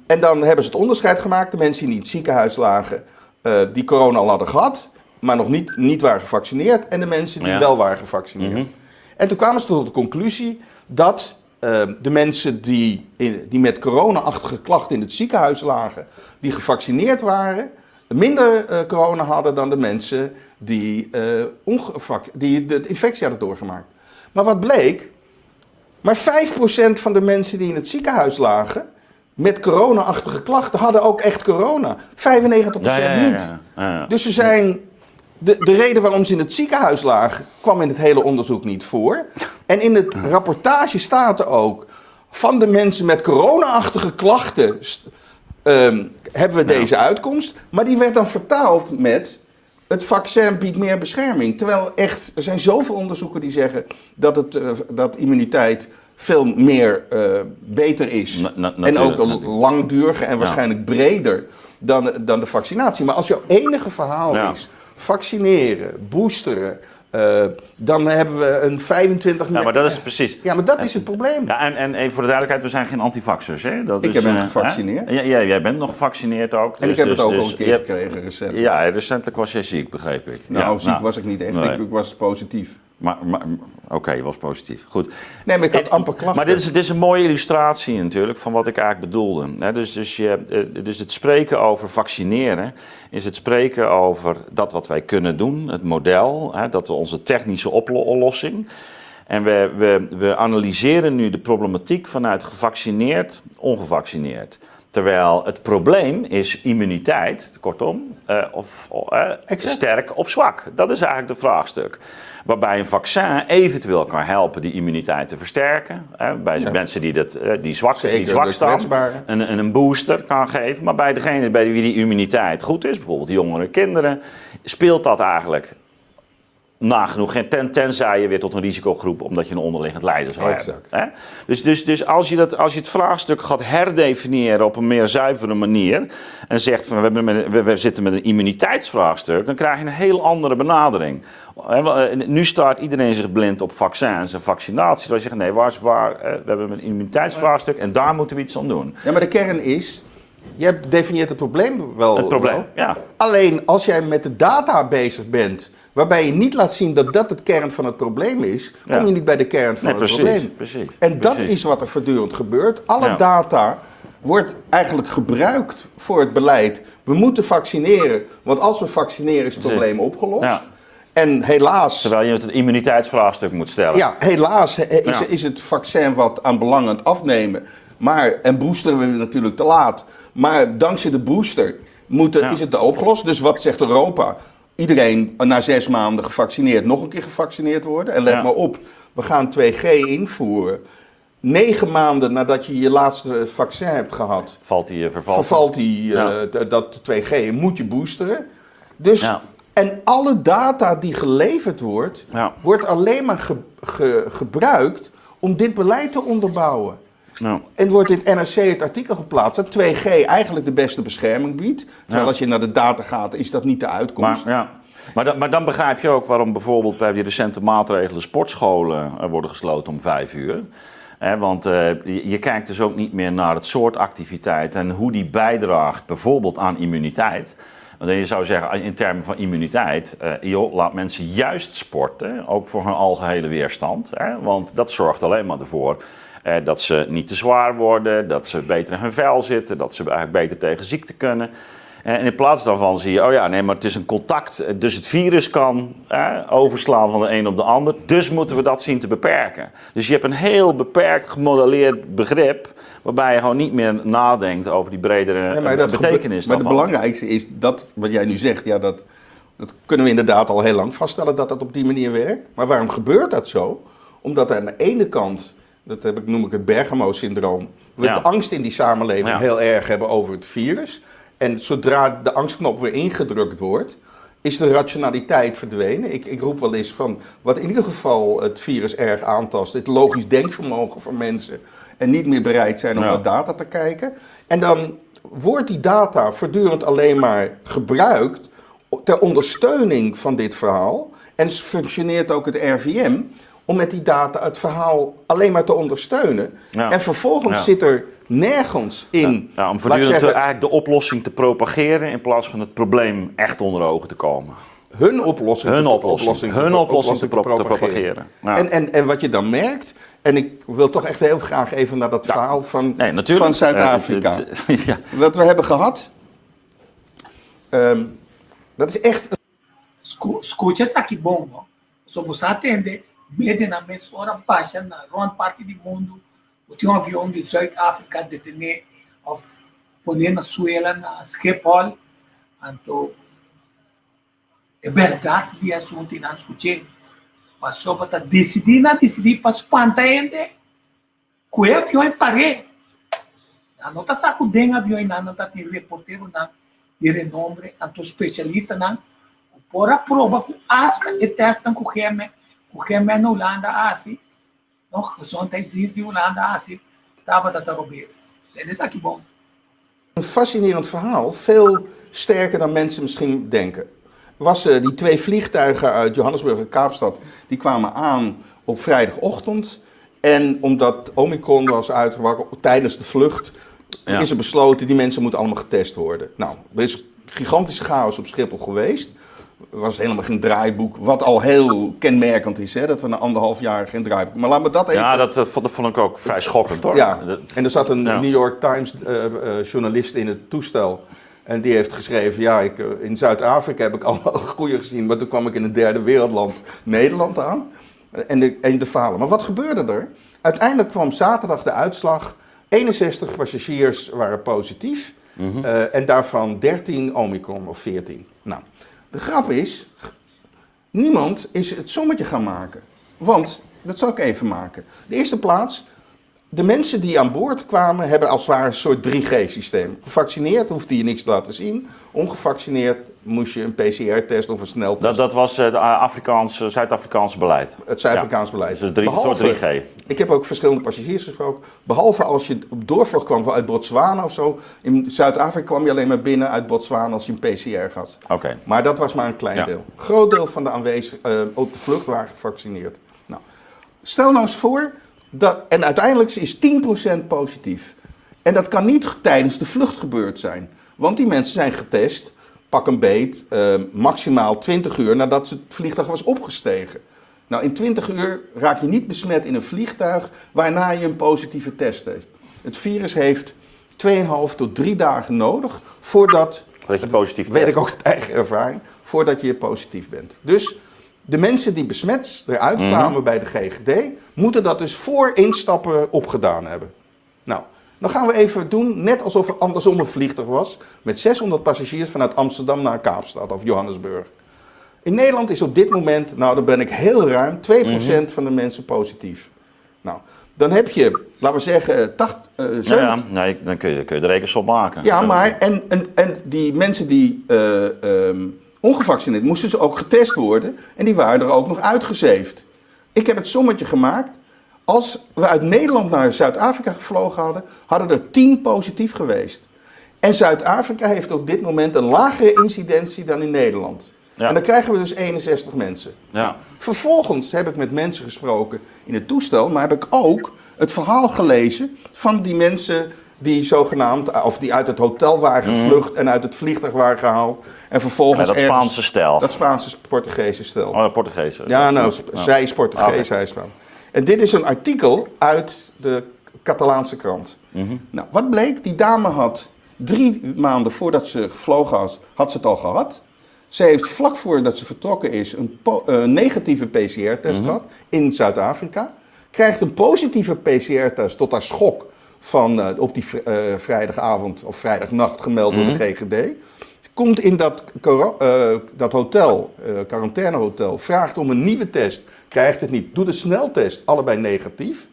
En dan hebben ze het onderscheid gemaakt. De mensen die in het ziekenhuis lagen, die corona al hadden gehad, maar nog niet waren gevaccineerd. En de mensen die wel waren gevaccineerd. En toen kwamen ze tot de conclusie dat de mensen die met corona-achtige klachten in het ziekenhuis lagen, die gevaccineerd waren, minder corona hadden dan de mensen die de infectie hadden doorgemaakt. Maar wat bleek? Maar 5% van de mensen die in het ziekenhuis lagen met corona-achtige klachten hadden ook echt corona. 95% niet. Ja. Dus ze zijn... De reden waarom ze in het ziekenhuis lagen kwam in het hele onderzoek niet voor. En in het rapportage staat er ook, van de mensen met corona-achtige klachten hebben we deze uitkomst. Maar die werd dan vertaald met, het vaccin biedt meer bescherming. Terwijl echt, er zijn zoveel onderzoeken die zeggen dat immuniteit veel meer beter is. En ook langduriger en waarschijnlijk breder dan de vaccinatie. Maar als jouw enige verhaal is vaccineren, boosteren, dan hebben we een 25... Ja, maar dat is precies... Ja, maar dat is het probleem. Ja, en even voor de duidelijkheid, we zijn geen antivaxers. Hè? Ik ben gevaccineerd. Jij bent nog gevaccineerd ook. En ik heb het ook al een keer gekregen, recentelijk. Ja, recentelijk was jij ziek, begreep ik. Nou, ziek was ik niet echt. Nee. Ik was positief. Maar oké, je was positief. Goed. Nee, maar ik had amper klachten. Maar dit is een mooie illustratie natuurlijk van wat ik eigenlijk bedoelde. Dus het spreken over vaccineren is het spreken over dat wat wij kunnen doen, het model, dat we onze technische oplossing. En we analyseren nu de problematiek vanuit gevaccineerd, ongevaccineerd. Terwijl het probleem is immuniteit, kortom, sterk of zwak. Dat is eigenlijk de vraagstuk. Waarbij een vaccin eventueel kan helpen die immuniteit te versterken. Bij mensen die zwak staan, een booster kan geven. Maar bij degene bij wie die immuniteit goed is, bijvoorbeeld jongere kinderen, speelt dat eigenlijk nagenoeg geen, tenzij je weer tot een risicogroep, omdat je een onderliggend lijden zou hebben. Dus als je het vraagstuk gaat herdefiniëren op een meer zuivere manier en zegt van we zitten met een immuniteitsvraagstuk, dan krijg je een heel andere benadering. Nu staat iedereen zich blind op vaccins en vaccinatie. Dan zeggen nee, we hebben een immuniteitsvraagstuk en daar moeten we iets aan doen. Ja, maar de kern is, je definieert het probleem wel. Het probleem, ja. Alleen als jij met de data bezig bent, waarbij je niet laat zien dat dat het kern van het probleem is, kom je niet bij de kern van het probleem. Precies. En dat is wat er voortdurend gebeurt. Alle data wordt eigenlijk gebruikt voor het beleid. We moeten vaccineren, want als we vaccineren is het probleem opgelost. Ja. En helaas... Terwijl je het immuniteitsvraagstuk moet stellen. Ja, helaas is het vaccin wat aan belang aan het afnemen. En boosteren we natuurlijk te laat. Maar dankzij de booster is het opgelost. Dus wat zegt Europa? Iedereen na 6 maanden gevaccineerd, nog een keer gevaccineerd worden. En let maar op, we gaan 2G invoeren. 9 maanden nadat je je laatste vaccin hebt gehad, vervalt dat 2G en moet je boosteren. Dus, en alle data die geleverd wordt alleen maar gebruikt om dit beleid te onderbouwen. Nou. En wordt in het NRC het artikel geplaatst dat 2G eigenlijk de beste bescherming biedt. Terwijl als je naar de data gaat, is dat niet de uitkomst. Maar dan begrijp je ook waarom bijvoorbeeld bij die recente maatregelen sportscholen worden gesloten om 5 uur. Want je kijkt dus ook niet meer naar het soort activiteit en hoe die bijdraagt bijvoorbeeld aan immuniteit. Want je zou zeggen in termen van immuniteit, laat mensen juist sporten, ook voor hun algehele weerstand. Want dat zorgt alleen maar ervoor dat ze niet te zwaar worden, dat ze beter in hun vel zitten, dat ze eigenlijk beter tegen ziekte kunnen. En in plaats daarvan zie je, maar het is een contact, dus het virus kan overslaan van de een op de ander, dus moeten we dat zien te beperken. Dus je hebt een heel beperkt gemodelleerd begrip, waarbij je gewoon niet meer nadenkt over die bredere betekenis. Maar het belangrijkste is dat, wat jij nu zegt, dat kunnen we inderdaad al heel lang vaststellen dat dat op die manier werkt. Maar waarom gebeurt dat zo? Omdat aan de ene kant, noem ik het Bergamo-syndroom, we de angst in die samenleving heel erg hebben over het virus. En zodra de angstknop weer ingedrukt wordt, is de rationaliteit verdwenen. Ik roep wel eens van wat in ieder geval het virus erg aantast. Het logisch denkvermogen van mensen. En niet meer bereid zijn om naar data te kijken. En dan wordt die data voortdurend alleen maar gebruikt ter ondersteuning van dit verhaal. En functioneert ook het RIVM om met die data het verhaal alleen maar te ondersteunen. Ja. En vervolgens zit er nergens in... Ja, om voortdurend eigenlijk de oplossing te propageren in plaats van het probleem echt onder ogen te komen. Hun oplossing te propageren. Ja. En wat je dan merkt... En ik wil toch echt heel graag even naar dat verhaal van Zuid-Afrika. Wat we hebben gehad... dat is echt... Escuta isso aqui bom, não? Somos atender, mesmo na mesma baixa, na grande parte do mundo, tinha avião de Zuid-Afrika detener of poner na Suela, na Schiphol. Então, é verdade que é assunto que não escutei. Mas só para decidir para espantar ainda, que o avião é parede. Não está sacudendo avião, não está tendo reporteiro, não, de renome, então especialista, não. Por a prova que aska e testam com o Geme na Holanda, assim, nog gezondheid is die Holanda, assim, estava dat erop is. Dat is aqui bom. Een fascinerend verhaal, veel sterker dan mensen misschien denken. Die 2 vliegtuigen uit Johannesburg en Kaapstad, die kwamen aan op vrijdagochtend. En omdat Omicron was uitgebracht tijdens de vlucht, is er besloten, die mensen moeten allemaal getest worden. Nou, er is gigantische chaos op Schiphol geweest. Er was helemaal geen draaiboek, wat al heel kenmerkend is, hè, dat we na 1,5 jaar geen draaiboek. Maar laat me dat even... Ja, dat vond ik ook vrij schokkend, hoor. Ja, en er zat een New York Times journalist in het toestel. En die heeft geschreven, in Zuid-Afrika heb ik allemaal goeie gezien, maar toen kwam ik in een derde wereldland, Nederland, aan. En de falen. Maar wat gebeurde er? Uiteindelijk kwam zaterdag de uitslag, 61 passagiers waren positief. En daarvan 13 Omicron of 14. Nou, de grap is, niemand is het sommetje gaan maken. Want, dat zal ik even maken. De eerste plaats, de mensen die aan boord kwamen hebben als het ware een soort 3G-systeem. Gevaccineerd hoefde je niks te laten zien. Ongevaccineerd moest je een PCR-test of een sneltest. Dat was het Zuid-Afrikaanse beleid. Het Zuid-Afrikaanse beleid. Dus behalve, 3G. Ik heb ook verschillende passagiers gesproken. Behalve als je op doorvlucht kwam uit Botswana of zo. In Zuid-Afrika kwam je alleen maar binnen uit Botswana als je een PCR had. Okay. Maar dat was maar een klein deel. Een groot deel van de aanwezigen op de vlucht waren gevaccineerd. Nou, stel nou eens voor, en uiteindelijk is 10% positief. En dat kan niet tijdens de vlucht gebeurd zijn. Want die mensen zijn getest, pak een beet, maximaal 20 uur nadat het vliegtuig was opgestegen. Nou, in 20 uur raak je niet besmet in een vliegtuig waarna je een positieve test heeft. Het virus heeft 2,5 tot 3 dagen nodig voordat je positief bent. Weet ik ook uit eigen ervaring, voordat je positief bent. Dus de mensen die besmet eruit kwamen bij de GGD, moeten dat dus voor instappen opgedaan hebben. Nou, dan gaan we even doen, net alsof er andersom een vliegtuig was, met 600 passagiers vanuit Amsterdam naar Kaapstad of Johannesburg. In Nederland is op dit moment, nou dan ben ik heel ruim, 2% van de mensen positief. Nou, dan heb je, laten we zeggen, 7... dan kun je de rekensom maken. Ja, maar en die mensen die ongevaccineerd moesten ze ook getest worden en die waren er ook nog uitgezeefd. Ik heb het sommetje gemaakt. Als we uit Nederland naar Zuid-Afrika gevlogen hadden, hadden er 10 positief geweest. En Zuid-Afrika heeft op dit moment een lagere incidentie dan in Nederland. Ja. En dan krijgen we dus 61 mensen. Ja. Vervolgens heb ik met mensen gesproken in het toestel, maar heb ik ook het verhaal gelezen van die mensen die zogenaamd, of die uit het hotel waren gevlucht en uit het vliegtuig waren gehaald. En vervolgens dat Spaanse stel. Dat Spaanse-Portugese stel. Oh, de Portugese. Ja, nou, zij is Portugees, hij is Spaans. En dit is een artikel uit de Catalaanse krant. Nou, wat bleek? Die dame had 3 maanden voordat ze gevlogen was, had ze het al gehad. Ze heeft vlak voordat ze vertrokken is een negatieve PCR-test gehad in Zuid-Afrika. Krijgt een positieve PCR-test tot haar schok van op die vrijdagavond of vrijdagnacht gemeld door de GGD. Komt in dat hotel, quarantainehotel, vraagt om een nieuwe test, krijgt het niet. Doet een sneltest, allebei negatief.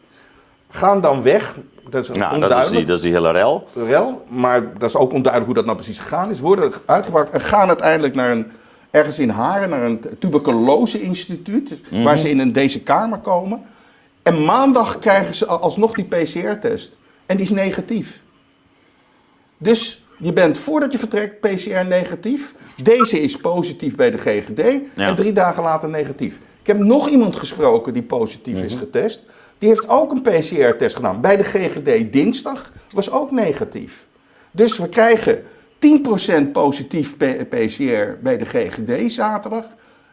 Gaan dan weg, dat is onduidelijk. Dat is die hele rel. Maar dat is ook onduidelijk hoe dat nou precies gegaan is. Worden uitgebracht en gaan uiteindelijk naar een ergens in Haren naar een tuberculose-instituut, waar ze in deze kamer komen. En maandag krijgen ze alsnog die PCR-test. En die is negatief. Dus je bent voordat je vertrekt PCR negatief. Deze is positief bij de GGD en 3 dagen later negatief. Ik heb nog iemand gesproken die positief is getest. Die heeft ook een PCR-test gedaan. Bij de GGD dinsdag was ook negatief. Dus we krijgen 10% positief PCR bij de GGD zaterdag.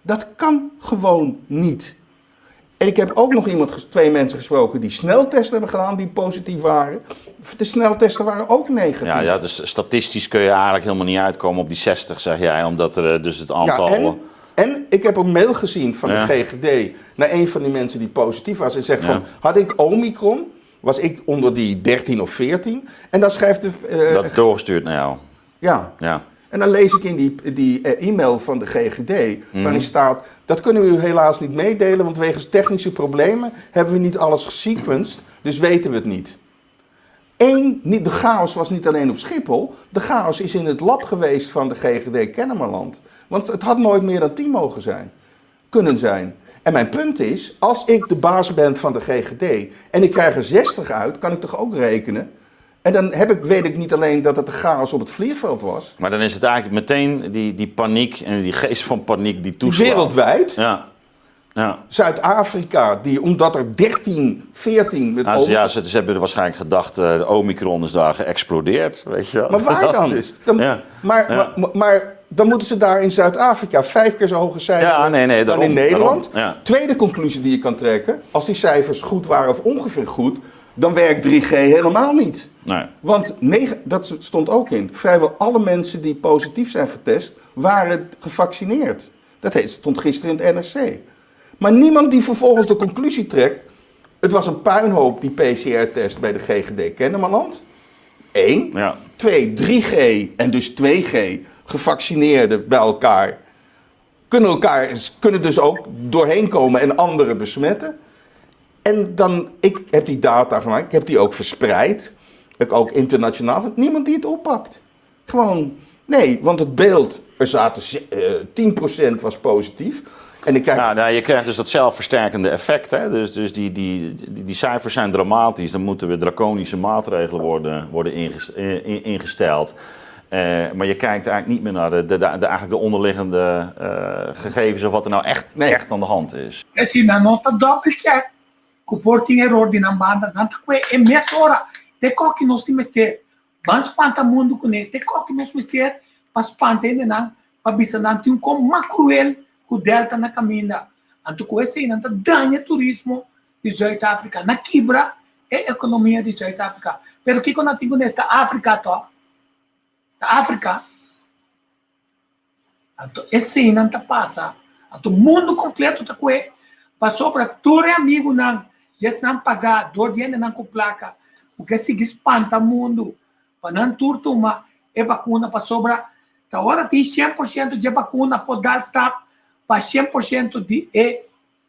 Dat kan gewoon niet. En ik heb ook nog 2 mensen gesproken die sneltesten hebben gedaan die positief waren. De sneltesten waren ook negatief. Ja, dus statistisch kun je eigenlijk helemaal niet uitkomen op die 60, zeg jij, omdat er dus het aantal... Ja, en ik heb een mail gezien van de GGD naar een van die mensen die positief was. En zegt van, had ik Omicron, was ik onder die 13 of 14. En dan schrijft dat is doorgestuurd naar jou. Ja. En dan lees ik in die e-mail van de GGD, waarin staat, dat kunnen we u helaas niet meedelen, want wegens technische problemen hebben we niet alles gesequenced, dus weten we het niet. De chaos was niet alleen op Schiphol, de chaos is in het lab geweest van de GGD Kennemerland. Want het had nooit meer dan 10 kunnen zijn. En mijn punt is, als ik de baas ben van de GGD en ik krijg er 60 uit, kan ik toch ook rekenen. En dan weet ik niet alleen dat het de chaos op het vliegveld was. Maar dan is het eigenlijk meteen die paniek en die geest van paniek die toeslaat. Wereldwijd. Ja. Zuid-Afrika, omdat er 13, 14... Ze hebben waarschijnlijk gedacht, de Omicron is daar geëxplodeerd, weet je wel. Maar waar dan? Maar dan moeten ze daar in Zuid-Afrika 5 keer zo hoge cijfers dan in Nederland. Tweede conclusie die je kan trekken, als die cijfers goed waren of ongeveer goed, dan werkt 3G helemaal niet. Nee. Want dat stond ook in. Vrijwel alle mensen die positief zijn getest, waren gevaccineerd. Dat stond gisteren in het NRC. Maar niemand die vervolgens de conclusie trekt, het was een puinhoop die PCR-test bij de GGD Kennemerland. 1. 2, 3G en dus 2G gevaccineerden bij elkaar. Kunnen dus ook doorheen komen en anderen besmetten. En dan, ik heb die data gemaakt, ik heb die ook verspreid. Ook internationaal. Niemand die het oppakt. Gewoon, nee, want het beeld, er zaten 10% was positief. En ik krijg... je krijgt dus dat zelfversterkende effect. Hè? Dus die cijfers zijn dramatisch. Dan moeten weer draconische maatregelen worden ingesteld. Maar je kijkt eigenlijk niet meer naar eigenlijk de onderliggende gegevens of wat er nou echt aan de hand is. Assim, na nota double-check. Que o portinho error de na banda, não é meia hora. Te coque nos timester. Ban spanta mundo com ele. Te coque nos mister. Pas spanta ainda não. Pa bisa não tem como mais cruel que o delta na caminha. Anto com esse não danha turismo de Zuid-Afrika. Na quebra é a economia de Zuid-Afrika. Pero que quando tenho nesta África to. Da África. Anto esse não tá passa. Anto mundo completo tá com ele. Passou para todo amigo não. Já não pagar, dor de não com placa, porque se espanta o mundo, para não turma, é vacuna para sobrar. Da hora tem 100% de vacuna para dar stop, para 100% de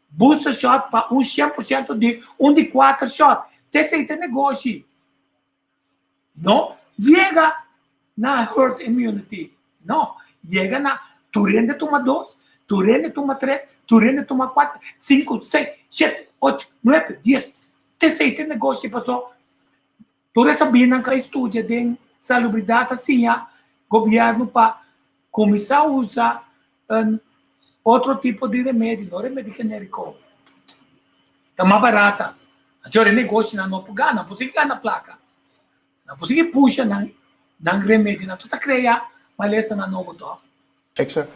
booster shot, para 100% de 4 shot. Esse é negócio. Não chega na herd immunity. Não, chega na turende toma 2, turende toma 3, turende toma 4, 5, 6, 7, 8, 9, 10. Esse negócio passou. Toda sabia que estuda de salubridade assim, governo para começar a usar outro tipo de remédio, não remédio genérico. É mais barata. Agora o negócio não pode ganhar, não pode ganhar na placa. Não pode puxar na remédio, não pode criar, mas essa não é novo. Exact.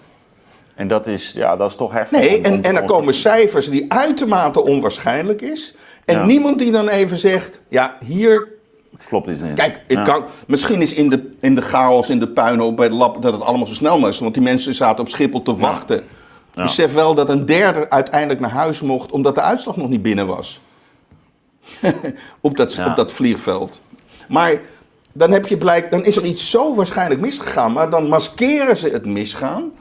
En dat is toch heftig. Nee, en er komen cijfers die uitermate onwaarschijnlijk is. En niemand die dan even zegt, ja, hier... Klopt iets niet. Kijk, misschien is in de chaos, in de puinhoop bij de lab, dat het allemaal zo snel was. Want die mensen zaten op Schiphol te wachten. Ja. Besef wel dat een derde uiteindelijk naar huis mocht, omdat de uitslag nog niet binnen was. op dat vliegveld. Maar dan is er iets zo waarschijnlijk misgegaan, maar dan maskeren ze het misgaan.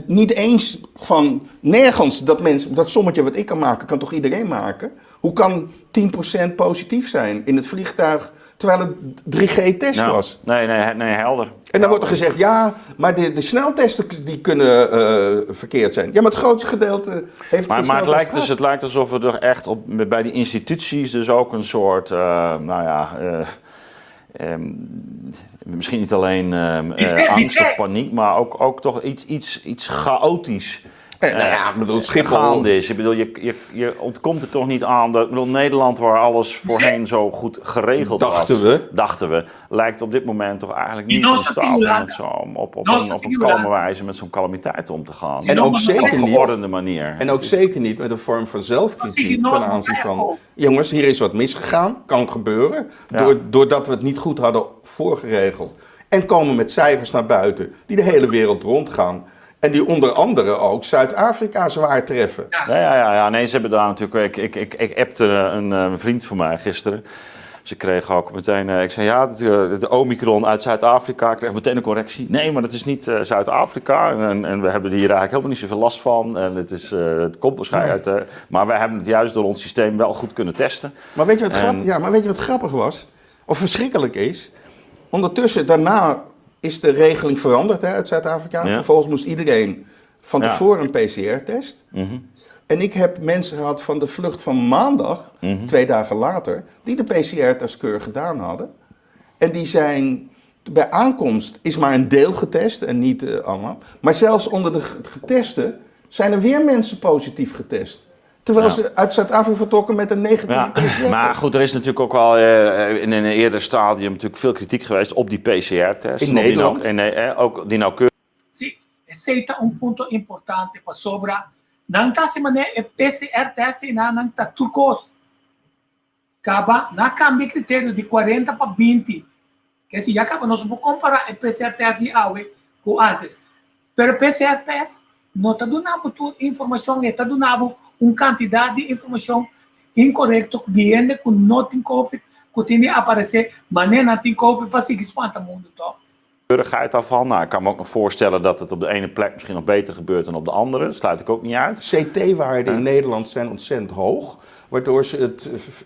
Niet eens van nergens dat sommetje wat ik kan maken, kan toch iedereen maken? Hoe kan 10% positief zijn? In het vliegtuig terwijl het 3G-test Ja. was. Nee, helder. En dan wordt er gezegd, ja, maar de sneltesten die kunnen verkeerd zijn. Ja, maar het grootste gedeelte heeft geen Maar sneltest gehad. het lijkt alsof er toch echt bij die instituties dus ook een soort, misschien niet alleen angst of paniek, maar ook toch iets chaotisch Nou ja, ik bedoel, Schiphol... gaande is. Ik bedoel, je ontkomt er toch niet aan. Ik bedoel, Nederland, waar alles voorheen zo goed geregeld dachten we, lijkt op dit moment toch eigenlijk niet in staat om het zo op een kalme wijze met zo'n calamiteit om te gaan. En ook zeker op een niet. geordende manier. En ook zeker niet met een vorm van zelfkritiek ten aanzien van... Jongens, hier is wat misgegaan, kan gebeuren. Ja. Doordat we het niet goed hadden voorgeregeld. En komen met cijfers naar buiten die de hele wereld rondgaan. En die onder andere ook Zuid-Afrika zwaar treffen. Ja. Nee, ze hebben daar natuurlijk... Ik appte een vriend van mij gisteren. Ze kregen ook meteen... ik zei, ja, de Omicron uit Zuid-Afrika. Ik kreeg meteen een correctie. Nee, maar dat is niet Zuid-Afrika. En we hebben hier eigenlijk helemaal niet zoveel last van. En het komt waarschijnlijk uit... maar wij hebben het juist door ons systeem wel goed kunnen testen. Maar weet je wat grappig was? Of verschrikkelijk is? Ondertussen, daarna... is de regeling veranderd uit Zuid-Afrika. Ja. Vervolgens moest iedereen van tevoren een PCR-test. Mm-hmm. En ik heb mensen gehad van de vlucht van maandag, 2 dagen later, die de PCR-test keurig gedaan hadden. En die zijn, bij aankomst is maar een deel getest en niet allemaal. Maar zelfs onder de getesten zijn er weer mensen positief getest. Terwijl ze uit Zuid-Afrika vertrokken met een negatieve PCR-test. Maar goed, er is natuurlijk ook al in een eerder stadium natuurlijk veel kritiek geweest op die PCR-test. In Nederland. Ook die nauwkeurig. Sim, aceita ponto importante para sobra. Não está se mané PCR-test e não está turcos. Acaba, na cambia critério de 40 para 20. Que se acaba, nós vamos comparar o PCR-test de AUE com antes. Pero o PCR-test não está dando toda informação, está dando uma quantidade de informação incorreta, que com não tem COVID, que tem de aparecer, mas não tem COVID para seguir o mundo, toch? Keurigheid daarvan. Nou, ik kan me ook nog voorstellen dat het op de ene plek misschien nog beter gebeurt dan op de andere. Dat sluit ik ook niet uit. CT-waarden in Nederland zijn ontzettend hoog, waardoor ze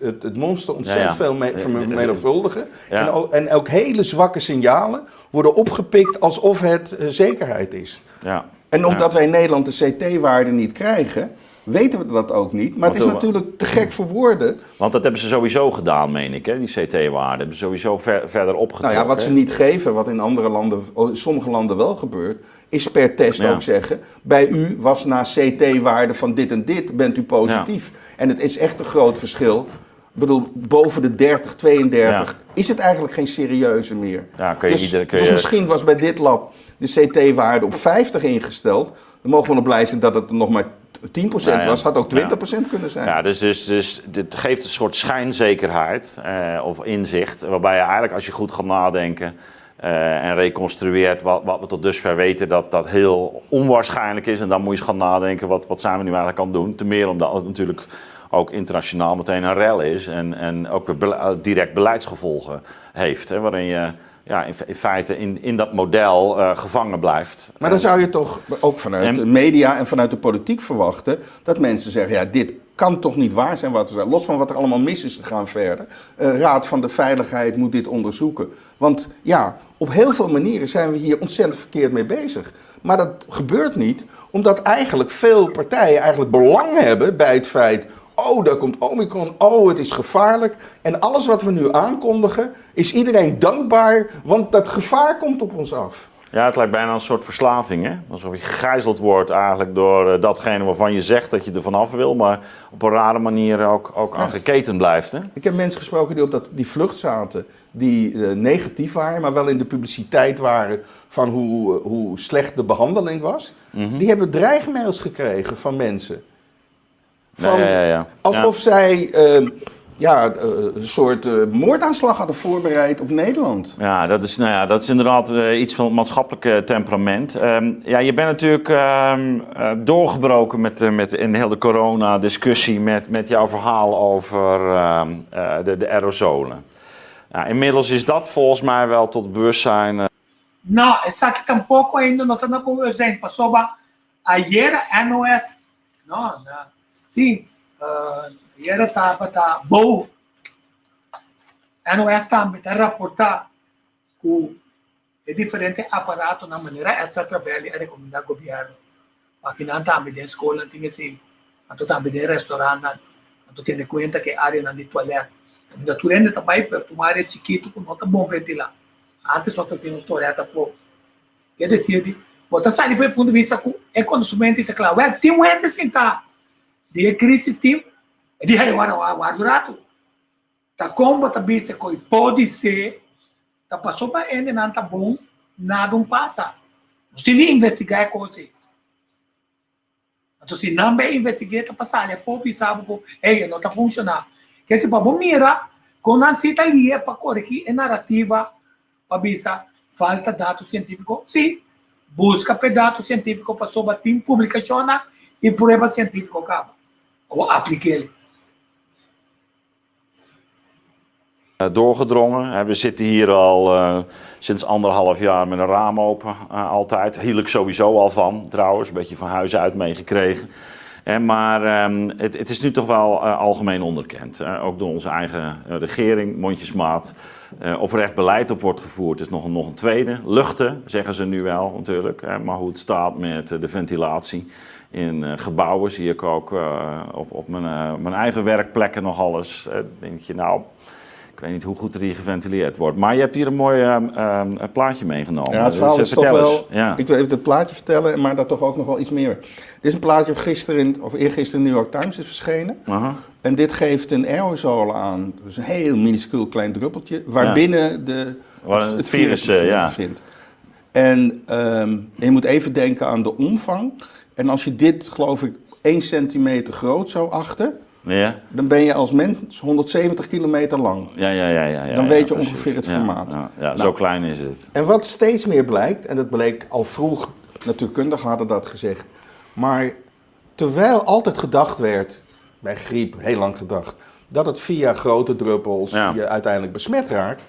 het monster ontzettend veel vermenigvuldigen. Ja. En ook hele zwakke signalen worden opgepikt alsof het zekerheid is. Ja. En omdat wij in Nederland de CT-waarden niet krijgen, weten we dat ook niet. Maar het is natuurlijk te gek voor woorden. Want dat hebben ze sowieso gedaan, meen ik, hè? Die CT-waarden. Hebben ze sowieso verder opgetrokken. Nou ja, wat ze niet geven, wat in andere landen, sommige landen wel gebeurt, is per test ook zeggen, bij u was na CT-waarde van dit en dit, bent u positief. Ja. En het is echt een groot verschil. Ik bedoel, boven de 30, 32 is het eigenlijk geen serieuze meer. Ja, dus misschien was bij dit lab de CT-waarde op 50 ingesteld. Dan mogen we nog blij zijn dat het nog maar 10% was. Had ook 20% kunnen zijn. Ja, dus dit geeft een soort schijnzekerheid of inzicht. Waarbij je eigenlijk, als je goed gaat nadenken en reconstrueert wat we tot dusver weten, dat heel onwaarschijnlijk is. En dan moet je eens gaan nadenken, wat zijn we nu eigenlijk aan het doen? Ten meer omdat het natuurlijk ook internationaal meteen een rel is. En ook weer direct beleidsgevolgen heeft. Hè, waarin je in feite in dat model gevangen blijft. Maar dan zou je toch ook vanuit de media en vanuit de politiek verwachten dat mensen zeggen, ja, dit kan toch niet waar zijn wat we zeggen. Los van wat er allemaal mis is gegaan verder. Raad van de Veiligheid moet dit onderzoeken. Want ja, op heel veel manieren zijn we hier ontzettend verkeerd mee bezig. Maar dat gebeurt niet, omdat eigenlijk veel partijen eigenlijk belang hebben bij het feit, oh, daar komt Omicron, oh, het is gevaarlijk. En alles wat we nu aankondigen, is iedereen dankbaar, want dat gevaar komt op ons af. Ja, het lijkt bijna een soort verslaving, hè? Alsof je gegijzeld wordt eigenlijk door datgene waarvan je zegt dat je er vanaf wil, maar op een rare manier ook aan geketend blijft, hè? Ik heb mensen gesproken die op die vlucht zaten, die negatief waren, maar wel in de publiciteit waren van hoe slecht de behandeling was. Mm-hmm. Die hebben dreigmails gekregen van mensen. Alsof zij een soort moordaanslag hadden voorbereid op Nederland. Ja, dat is inderdaad iets van het maatschappelijke temperament. Je bent natuurlijk doorgebroken met in heel de corona-discussie met jouw verhaal over de aerosolen. Inmiddels is dat volgens mij wel tot bewustzijn. Não, essa aqui tampouco ainda não está no bewustzijn. Pasoba, ayer NOS, não. Sim, ayer estava boa. NOS também está reportar com diferentes aparatos na maneira etc. Ele recomenda ao governo. Aqui não também tem escola, tem assim, então também tem restaurante, então tem conta que área não de toalete. Então tu ainda também para uma área chiquito com nota bom ventilar. Antes nós tínhamos toalete for. Quer dizer, botar sai do ponto de vista com é consumente tá claro. Tem um ente sentar de crise tem de agora o rato. Tá como tá bem se pode ser tá passou para ele não tá bom nada não passa. Se nem investigar é coisa. Então se não bem investigar tá passar é for pensar que não tá funcionando. Que se para bom mira com a cita ali é para corrigir a narrativa para pensar falta dados científicos. Sim, busca dados científicos para sobre tem publicação e prova científica acaba. Ou aplique ele. Doorgedrongen. We zitten hier al sinds 1,5 jaar met een raam open altijd. Hield ik sowieso al van trouwens, een beetje van huis uit meegekregen. Maar het is nu toch wel algemeen onderkend. Ook door onze eigen regering, mondjesmaat. Of er echt beleid op wordt gevoerd is nog een tweede. Luchten, zeggen ze nu wel natuurlijk. Maar hoe het staat met de ventilatie in gebouwen zie ik ook op mijn eigen werkplekken nog alles. Denk je nou... Ik weet niet hoe goed er hier geventileerd wordt. Maar je hebt hier een mooi plaatje meegenomen. Ja, het verhaal dus, is toch wel... Ja. Ik wil even het plaatje vertellen, maar daar toch ook nog wel iets meer. Dit is een plaatje dat eergisteren in de New York Times is verschenen. En dit geeft een aerosol aan. Dus een heel minuscuul klein druppeltje. Waarbinnen het virus bevindt. En je moet even denken aan de omvang. En als je dit, geloof ik, 1 centimeter groot zou achten... Ja. Dan ben je als mens 170 kilometer lang. Ja, dan weet je ongeveer het formaat. Ja, zo klein is het. En wat steeds meer blijkt, en dat bleek al vroeg, natuurkundigen hadden dat gezegd. Maar terwijl altijd gedacht werd, bij griep, heel lang gedacht, dat het via grote druppels je uiteindelijk besmet raakt.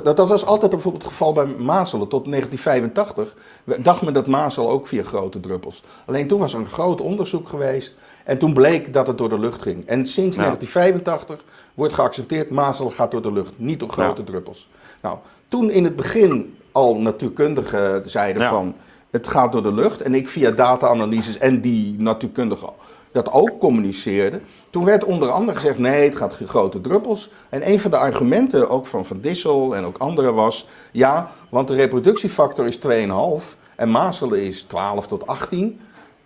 Dat was altijd bijvoorbeeld het geval bij mazelen. Tot 1985 dacht men dat mazelen ook via grote druppels. Alleen toen was er een groot onderzoek geweest. En toen bleek dat het door de lucht ging. En sinds 1985 wordt geaccepteerd, mazelen gaat door de lucht, niet door grote druppels. Nou, toen in het begin al natuurkundigen zeiden van, het gaat door de lucht. En ik via data-analyses en die natuurkundigen dat ook communiceerden. Toen werd onder andere gezegd, nee, het gaat grote druppels. En een van de argumenten, ook van Van Dissel en ook anderen, was... ja, want de reproductiefactor is 2,5 en mazelen is 12 tot 18.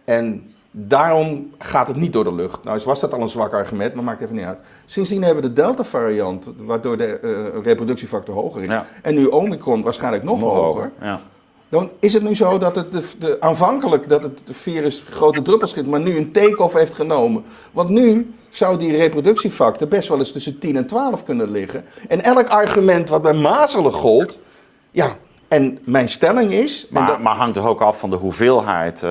En daarom gaat het niet door de lucht. Nou, was dat al een zwak argument, maar maakt even niet uit. Sindsdien hebben we de Delta-variant, waardoor de reproductiefactor hoger is. Ja. En nu Omicron waarschijnlijk nog hoger. Ja. Dan is het nu zo dat het aanvankelijk dat het virus grote druppels schiet, maar nu een take-off heeft genomen. Want nu zou die reproductiefactor best wel eens tussen 10 en 12 kunnen liggen. En elk argument wat bij mazelen gold, ja, en mijn stelling is... Maar hangt toch ook af van de hoeveelheid,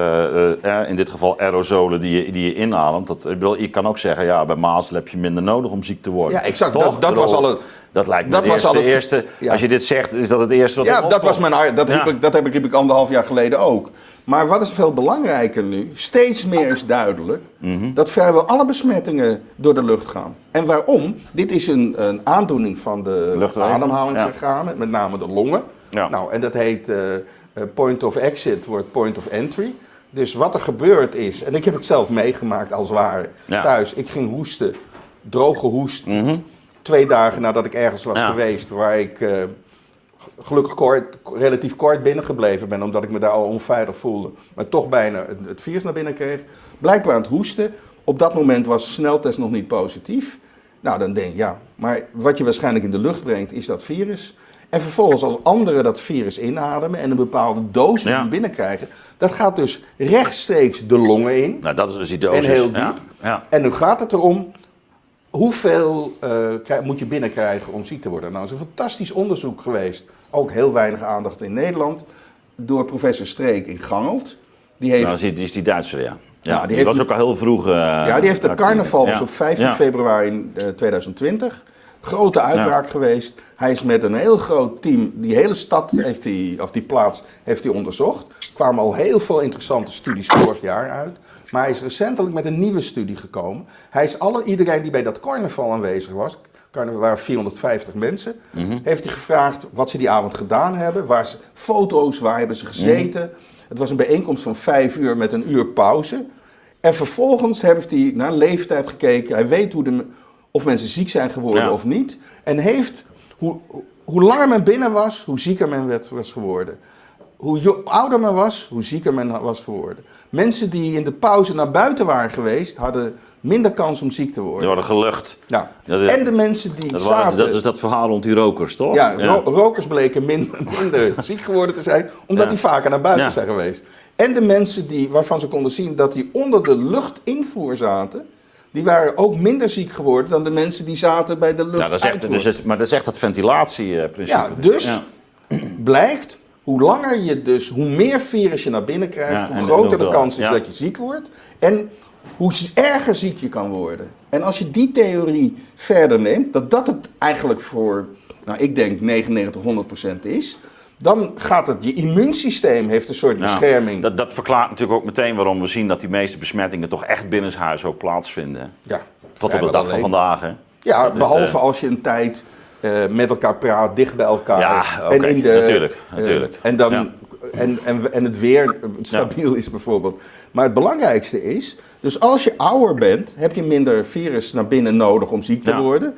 in dit geval aerosolen die je inademt. Je kan ook zeggen, ja, bij mazelen heb je minder nodig om ziek te worden. Ja, exact. Dat was al het... Dat lijkt me het eerste. Ja. Als je dit zegt, is dat het eerste wat ja, dat was mijn dat heb ik 1,5 jaar geleden ook. Maar wat is veel belangrijker nu? Steeds meer is duidelijk dat vrijwel alle besmettingen door de lucht gaan. En waarom? Dit is een aandoening van de ademhalingsorganen, met name de longen. Ja. Nou, en dat heet point of exit, wordt point of entry. Dus wat er gebeurd is, en ik heb het zelf meegemaakt als het ware thuis. Ik ging hoesten, droge hoest. 2 dagen nadat ik ergens was geweest, waar ik gelukkig relatief kort binnengebleven ben, omdat ik me daar al onveilig voelde, maar toch bijna het virus naar binnen kreeg. Blijkbaar aan het hoesten. Op dat moment was de sneltest nog niet positief. Nou, dan denk ik, maar wat je waarschijnlijk in de lucht brengt, is dat virus. En vervolgens als anderen dat virus inademen en een bepaalde dosis binnenkrijgen, dat gaat dus rechtstreeks de longen in. Nou, dat is die dosis. En heel diep. Ja. En nu gaat het erom, hoeveel moet je binnenkrijgen om ziek te worden? Nou, er is een fantastisch onderzoek geweest, ook heel weinig aandacht in Nederland, door professor Streek in Gangelt. Die heeft... Nou, die is die Duitser, ja, die was ook al heel vroeg... die heeft de carnaval op 15 februari 2020. Grote uitbraak geweest. Hij is met een heel groot team, die hele stad die plaats heeft hij onderzocht. Er kwamen al heel veel interessante studies vorig jaar uit. Maar hij is recentelijk met een nieuwe studie gekomen. Hij is iedereen die bij dat carnaval aanwezig was, carnaval waren 450 mensen. Heeft hij gevraagd wat ze die avond gedaan hebben. Foto's, waar hebben ze gezeten. Het was een bijeenkomst van 5 uur met een uur pauze. En vervolgens heeft hij naar leeftijd gekeken. Hij weet of mensen ziek zijn geworden of niet. En heeft, hoe langer men binnen was, hoe zieker men was geworden. Hoe ouder men was, hoe zieker men was geworden. Mensen die in de pauze naar buiten waren geweest, hadden minder kans om ziek te worden. Die worden gelucht. Ja. Ja, En de mensen die zaten... Dat is dat verhaal rond die rokers, toch? Ja, rokers bleken minder ziek geworden te zijn, omdat die vaker naar buiten zijn geweest. En de mensen waarvan ze konden zien dat die onder de luchtinvoer zaten, die waren ook minder ziek geworden dan de mensen die zaten bij de luchtuitvoer. Maar dat is echt dat ventilatieprincipe. Ja, dus blijkt, hoe meer virus je naar binnen krijgt, hoe groter de kans is dat je ziek wordt. En hoe erger ziek je kan worden. En als je die theorie verder neemt, dat het eigenlijk voor, ik denk 99-100% is, dan gaat je immuunsysteem heeft een soort bescherming. Dat verklaart natuurlijk ook meteen waarom we zien dat die meeste besmettingen toch echt binnenshuis ook plaatsvinden. Ja, tot op de dag van vandaag. Hè? Ja, behalve als je een tijd met elkaar praat, dicht bij elkaar. Ja, okay. Natuurlijk. En dan en het weer stabiel is bijvoorbeeld. Maar het belangrijkste is, dus als je ouder bent, heb je minder virus naar binnen nodig om ziek te worden.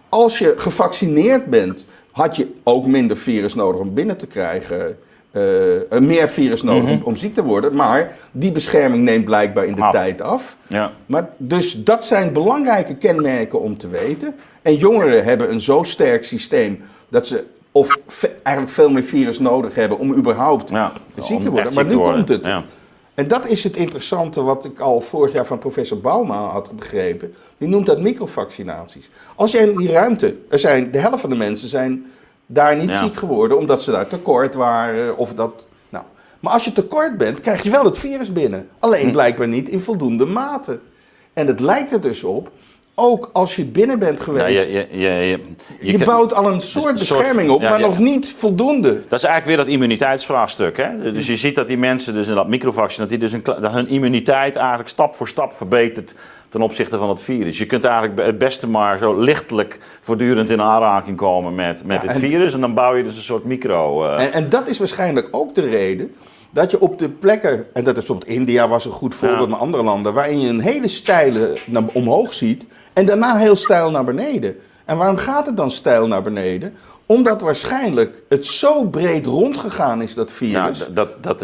Als je gevaccineerd bent, had je ook minder virus nodig om binnen te krijgen. Meer virus nodig om ziek te worden. Maar die bescherming neemt blijkbaar in de tijd af. Ja. Maar dus dat zijn belangrijke kenmerken om te weten. En jongeren hebben een zo sterk systeem dat ze eigenlijk veel meer virus nodig hebben om überhaupt ziek te worden. Maar nu komt het. Ja. En dat is het interessante wat ik al vorig jaar van professor Bauma had begrepen. Die noemt dat microvaccinaties. Als je in die ruimte, de helft van de mensen zijn daar niet ziek geworden omdat ze daar tekort waren. Maar als je tekort bent, krijg je wel het virus binnen. Alleen blijkbaar niet in voldoende mate. En het lijkt er dus op, ook als je binnen bent geweest, je bouwt al een soort bescherming op, maar nog niet voldoende. Dat is eigenlijk weer dat immuniteitsvraagstuk. Hè? Dus je ziet dat die mensen dus in dat microvaccin, dat hun immuniteit eigenlijk stap voor stap verbetert ten opzichte van het virus. Je kunt eigenlijk het beste maar zo lichtelijk voortdurend in aanraking komen met dit virus en dan bouw je dus een soort micro... En dat is waarschijnlijk ook de reden dat je op de plekken, en dat is bijvoorbeeld India was een goed voorbeeld, maar andere landen, waarin je een hele steile omhoog ziet en daarna heel steil naar beneden. En waarom gaat het dan steil naar beneden? Omdat waarschijnlijk het zo breed rondgegaan is, dat virus,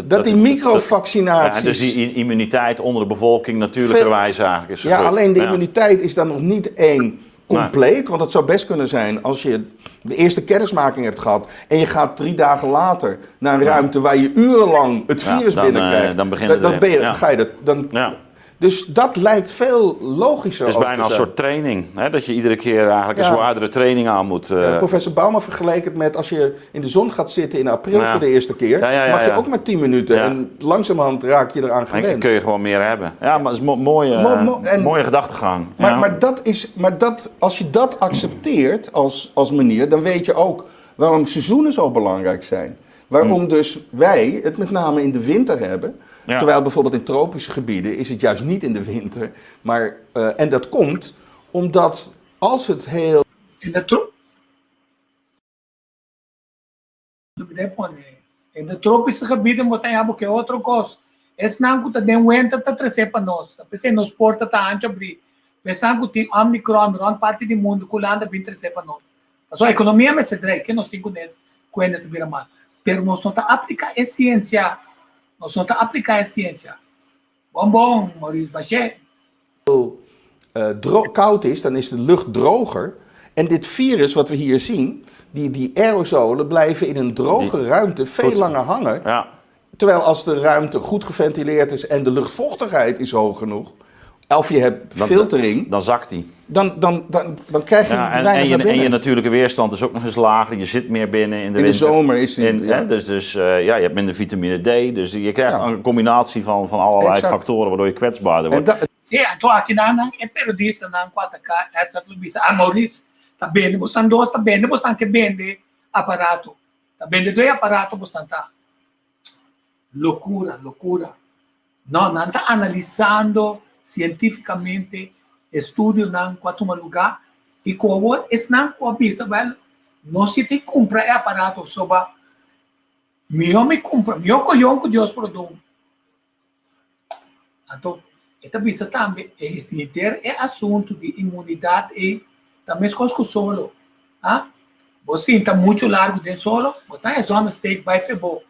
dat die microvaccinaties... dus die immuniteit onder de bevolking natuurlijkerwijze eigenlijk is vergroot. Ja, alleen de immuniteit is dan nog niet compleet, want het zou best kunnen zijn als je de eerste kennismaking hebt gehad en je gaat 3 dagen later naar een ruimte waar je urenlang het virus binnenkrijgt. Dus dat lijkt veel logischer. Het is bijna een soort training, hè? Dat je iedere keer eigenlijk een zwaardere training aan moet. Professor Bauma vergeleek het met als je in de zon gaat zitten in april voor de eerste keer, mag je ook maar 10 minuten en langzamerhand raak je eraan gewend. Dan kun je gewoon meer hebben. Ja, maar het is een mooie gedachtegang. Maar als je dat accepteert als manier, dan weet je ook waarom seizoenen zo belangrijk zijn. Waarom dus wij het met name in de winter hebben. Ja. Terwijl bijvoorbeeld in tropische gebieden is het juist niet in de winter. Maar, en dat komt omdat als het heel... In de tropische gebieden moet je hebben que outro coisa. Não que tem vento tá trazer para nós. Tá pensando nos portas tá antes abrir. Pensando que tem Omicron parte do mundo colando bem trazer para nós. A sua economia me cedrei que nós 5 meses quando te vira mal. Pero nós não tá aplicar a ciência. Nós não tá aplicar a ciência. Bom, Maurice Bachet. Koud is, dan is de lucht droger. En dit virus wat we hier zien, die aerosolen blijven in een droge ruimte veel langer hangen. Ja. Terwijl als de ruimte goed geventileerd is en de luchtvochtigheid is hoog genoeg, of je hebt filtering, dan zakt die. Dan krijg je weinig naar binnen. En je natuurlijke weerstand is ook nog eens lager. Je zit meer binnen in de winter. In de zomer is die... Dus je hebt minder vitamine D. Dus je krijgt een combinatie van allerlei factoren waardoor je kwetsbaarder wordt. Sim, estou aqui é periodista na 4K, essa televisão. Maurício, tá vendo? Você dois, tá vendo? Você que vende aparato. Tá vendo 2 aparatos, você tá. Loucura. Não está analisando cientificamente estudio nan quatuma lugar E como não cobiça, velho, não se tem que comprar aparato sobre melhor me compra, melhor colhão que Deus produz. Então, esta visa também é assunto de imunidade e também coisas que solo. Você está muito largo de solo, você é zona state vai ser bom.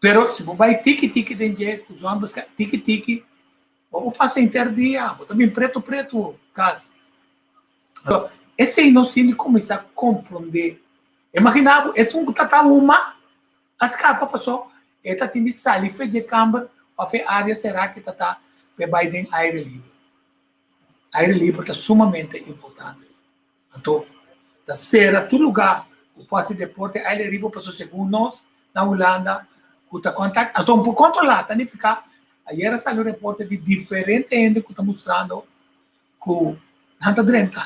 Pero se você vai tique de jeito, os homens tique, você passa interdia, você também preto, caso. Então, esse aí nós temos que começar a compreender. Imaginava, esse que está uma, as capas passou, ele tem de sair, fez de câmara, ou fez área, será que está vai ter aire livre. Aire livre está sumamente importante. Então, da serra, todo lugar, o passe de deporte, aire livre passou segundo nós, na Holanda, que está contato. Então, por controlar, tá nem ficar. Aí era saiu o reporte de diferente ainda que está mostrando que não está dentro.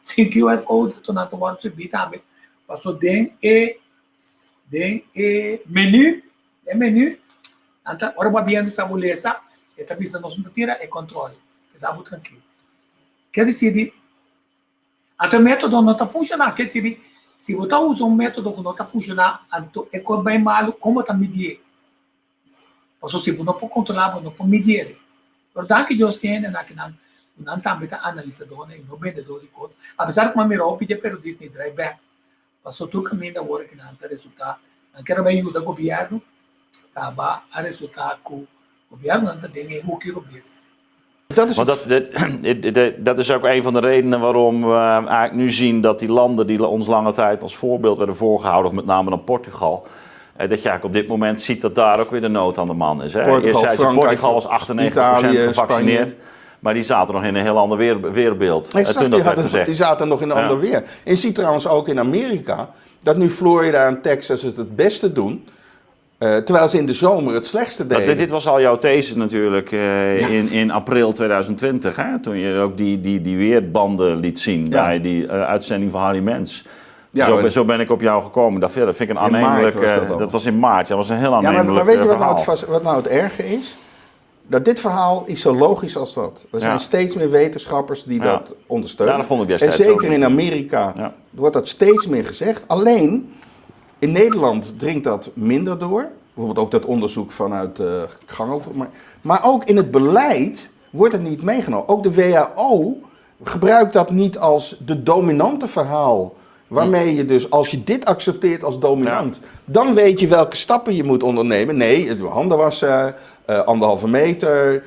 Se que o code, estou na tomada subir também. Passou menu, então, ora vai bem essa beleza, e está vista nós não tira é controle, que dá muito tranquilo. Quer dizer, então o método não está funcionando, quer dizer, se você usa um método que não está funcionando, então é coisa bem malo, como está medir? Porque se você não pode controlar, não pode medir. Portanto, que Deus tem, não também está analisador, não vendedor de coisas. Apesar que uma melhor pedir para o Disney drive back, passou todo o caminho da hora que não está resultado. Não quero bem ajudar o governo, acaba a resultar que o governo não está tendo o que roepen. Dat is ook een van de redenen waarom we eigenlijk nu zien dat die landen die ons lange tijd als voorbeeld werden voorgehouden, of met name dan Portugal, dat je eigenlijk op dit moment ziet dat daar ook weer de nood aan de man is. Hè? Portugal was 98% gevaccineerd. Maar die zaten nog in een heel ander wereldbeeld. Die zaten nog in een ander weer. En je ziet trouwens ook in Amerika dat nu Florida en Texas het beste doen. Terwijl ze in de zomer het slechtste deden. Dit was al jouw these natuurlijk in april 2020. Hè? Toen je ook die weerbanden liet zien bij die uitzending van Harry Mens. Ja, zo ben ik op jou gekomen. Dat vind ik een aannemelijk... Dat was in maart. Dat was een heel aannemelijk maar weet je verhaal. Wat nou het erge is? Dat dit verhaal is zo logisch als dat. Er zijn steeds meer wetenschappers die dat ondersteunen. Ja, dat vond ik destijds en zeker in Amerika wordt dat steeds meer gezegd. Alleen, in Nederland dringt dat minder door. Bijvoorbeeld ook dat onderzoek vanuit Gangelt. Maar ook in het beleid wordt het niet meegenomen. Ook de WHO gebruikt dat niet als de dominante verhaal. Waarmee je dus, als je dit accepteert als dominant, dan weet je welke stappen je moet ondernemen. Nee, handen wassen, 1,5 meter.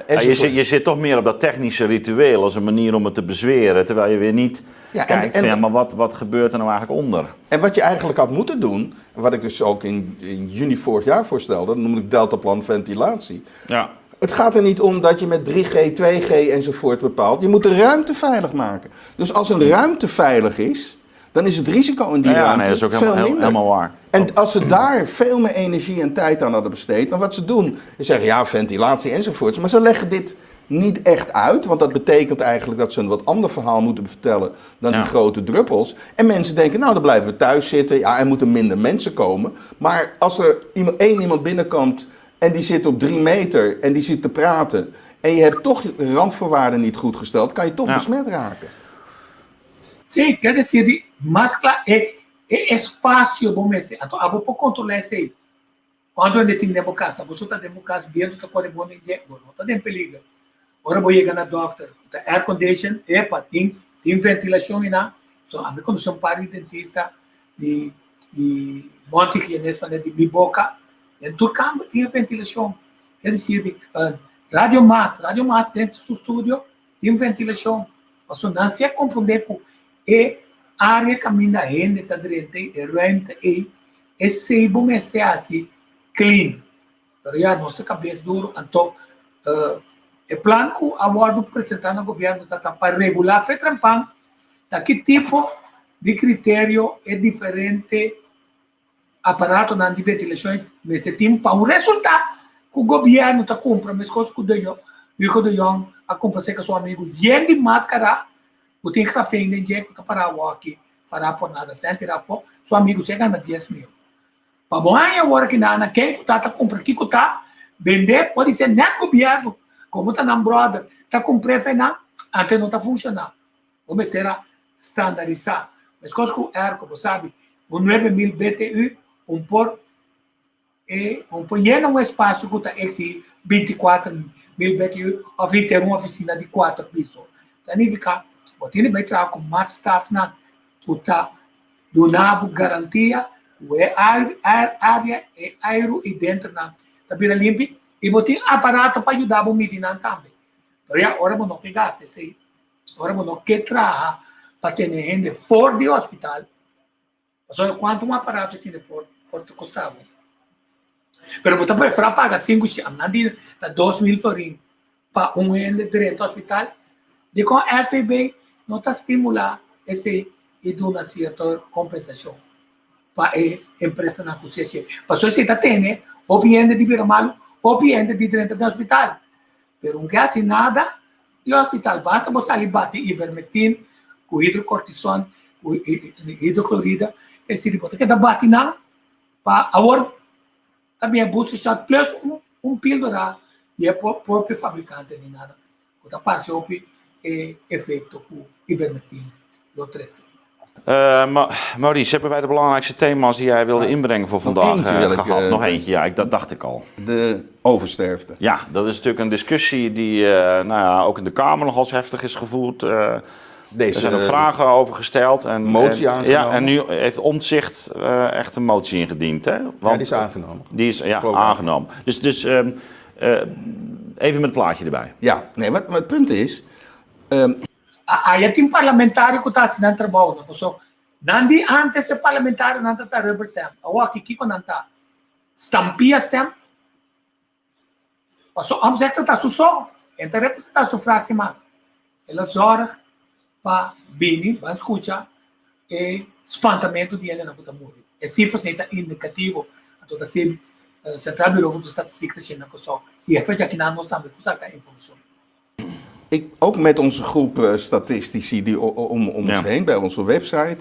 Je zit toch meer op dat technische ritueel als een manier om het te bezweren. Terwijl je weer niet kijkt maar wat gebeurt er nou eigenlijk onder? En wat je eigenlijk had moeten doen, wat ik dus ook in juni vorig jaar voorstelde, dat noem ik deltaplan ventilatie. Ja. Het gaat er niet om dat je met 3G, 2G enzovoort bepaalt. Je moet de ruimte veilig maken. Dus als een ruimte veilig is, dan is het risico in die ruimte dat is ook veel minder. Helemaal waar. En als ze daar veel meer energie en tijd aan hadden besteed, maar wat ze doen, is zeggen ventilatie enzovoort. Maar ze leggen dit niet echt uit, want dat betekent eigenlijk dat ze een wat ander verhaal moeten vertellen dan die grote druppels. En mensen denken, nou dan blijven we thuis zitten, er moeten minder mensen komen. Maar als er één iemand binnenkomt en die zit op 3 meter en die zit te praten en je hebt toch de randvoorwaarden niet goed gesteld, kan je toch besmet raken. Sim, quer dizer, máscara é espaço bom mesmo. Então, a boca controlar isso aí. Quando ele tem democracia, você está democracia, dentro está pode bom dizer, não está dentro perigo. Ora vou chegar na doctor, tá air condition, tem ventilação e na, so a minha condição para dentista de monte que nesse de boca, em todo campo tinha ventilação. Quer dizer, radio mass dentro do estúdio tem ventilação. Mas não se compreender com área caminha ainda está direita e ruimte é sebo mas é assim clean. Pero já nossa cabeça duro então é plano que a bordo apresentando ao governo para regular fe trampang da que tipo de critério é diferente aparato na de ventilação nesse tempo para um resultado que o governo está comprando mas coisas que o a compra com seu amigo e de máscara o tem cafeína em dia que para o aqui para por nada certo tirar foto seu amigo chega na 10 mil para bom aí agora que na quem tá compra que tá vender pode ser nem governo como tá na brother tá comprando fena até não tá funcionando vamos a standardizar. Mas coisas que como sabe, o 9.000 BTU, llena um espaço que está 24.000 BTU, ou ter uma oficina de 4 pisos. Então, significa, você vai trabalhar com mais staff, que está dando garantia, área e aero e dentro da tabela limpa, e você tem aparato para ajudar a medida também. Então, agora não que gasta isso aí. Agora não que trabalha para ter gente fora do hospital. Só quanto um aparato assim depois quanto custava. Mas você prefere pagar 5 chamas, 2.000 florins para ente direto ao hospital. De com a FB não está estimulando esse e de uma certa compensação para a empresa na consciência. Mas se você está tendo, ou viende de Biramalo, ou viende de dentro do hospital. Mas não quer assim nada, e o hospital basta você ali bater ivermectina, com hidrocortisona, com hidroclorida, esse tipo de coisa. Bate não, para agora também busca plus pílula e é próprio fabricante de nada. Então, parte o efeito com ivermectina, do 13. Maurice, hebben wij de belangrijkste thema's die jij wilde inbrengen voor vandaag gehad? Nog eentje, ja, dat dacht ik al. De oversterfte. Ja, dat is natuurlijk een discussie die ook in de Kamer nog als heftig is gevoerd. Er zijn ook vragen over gesteld. Motie aangenomen. Ja, en nu heeft Omtzigt echt een motie ingediend. Hè? Want, die is aangenomen. Die is aangenomen. Dus even met het plaatje erbij. Ja, nee, wat het punt is... Aí tem parlamentar que está assinando trabalho. Então, nandi antes o parlamentar não está rubber stamp. Ou aqui quando não está stampia stamp. Então, vamos dizer que está só. Então, representa a sufração mais. Ela zorga para bem, para escutar e espantamento de ela na puta morrer. E cifras não é indicativo. Então, assim, Central Bureau de Statistiek is in de e effect dat je na ons dan met informatie. Ook met onze groep statistici die om ons heen, bij onze website.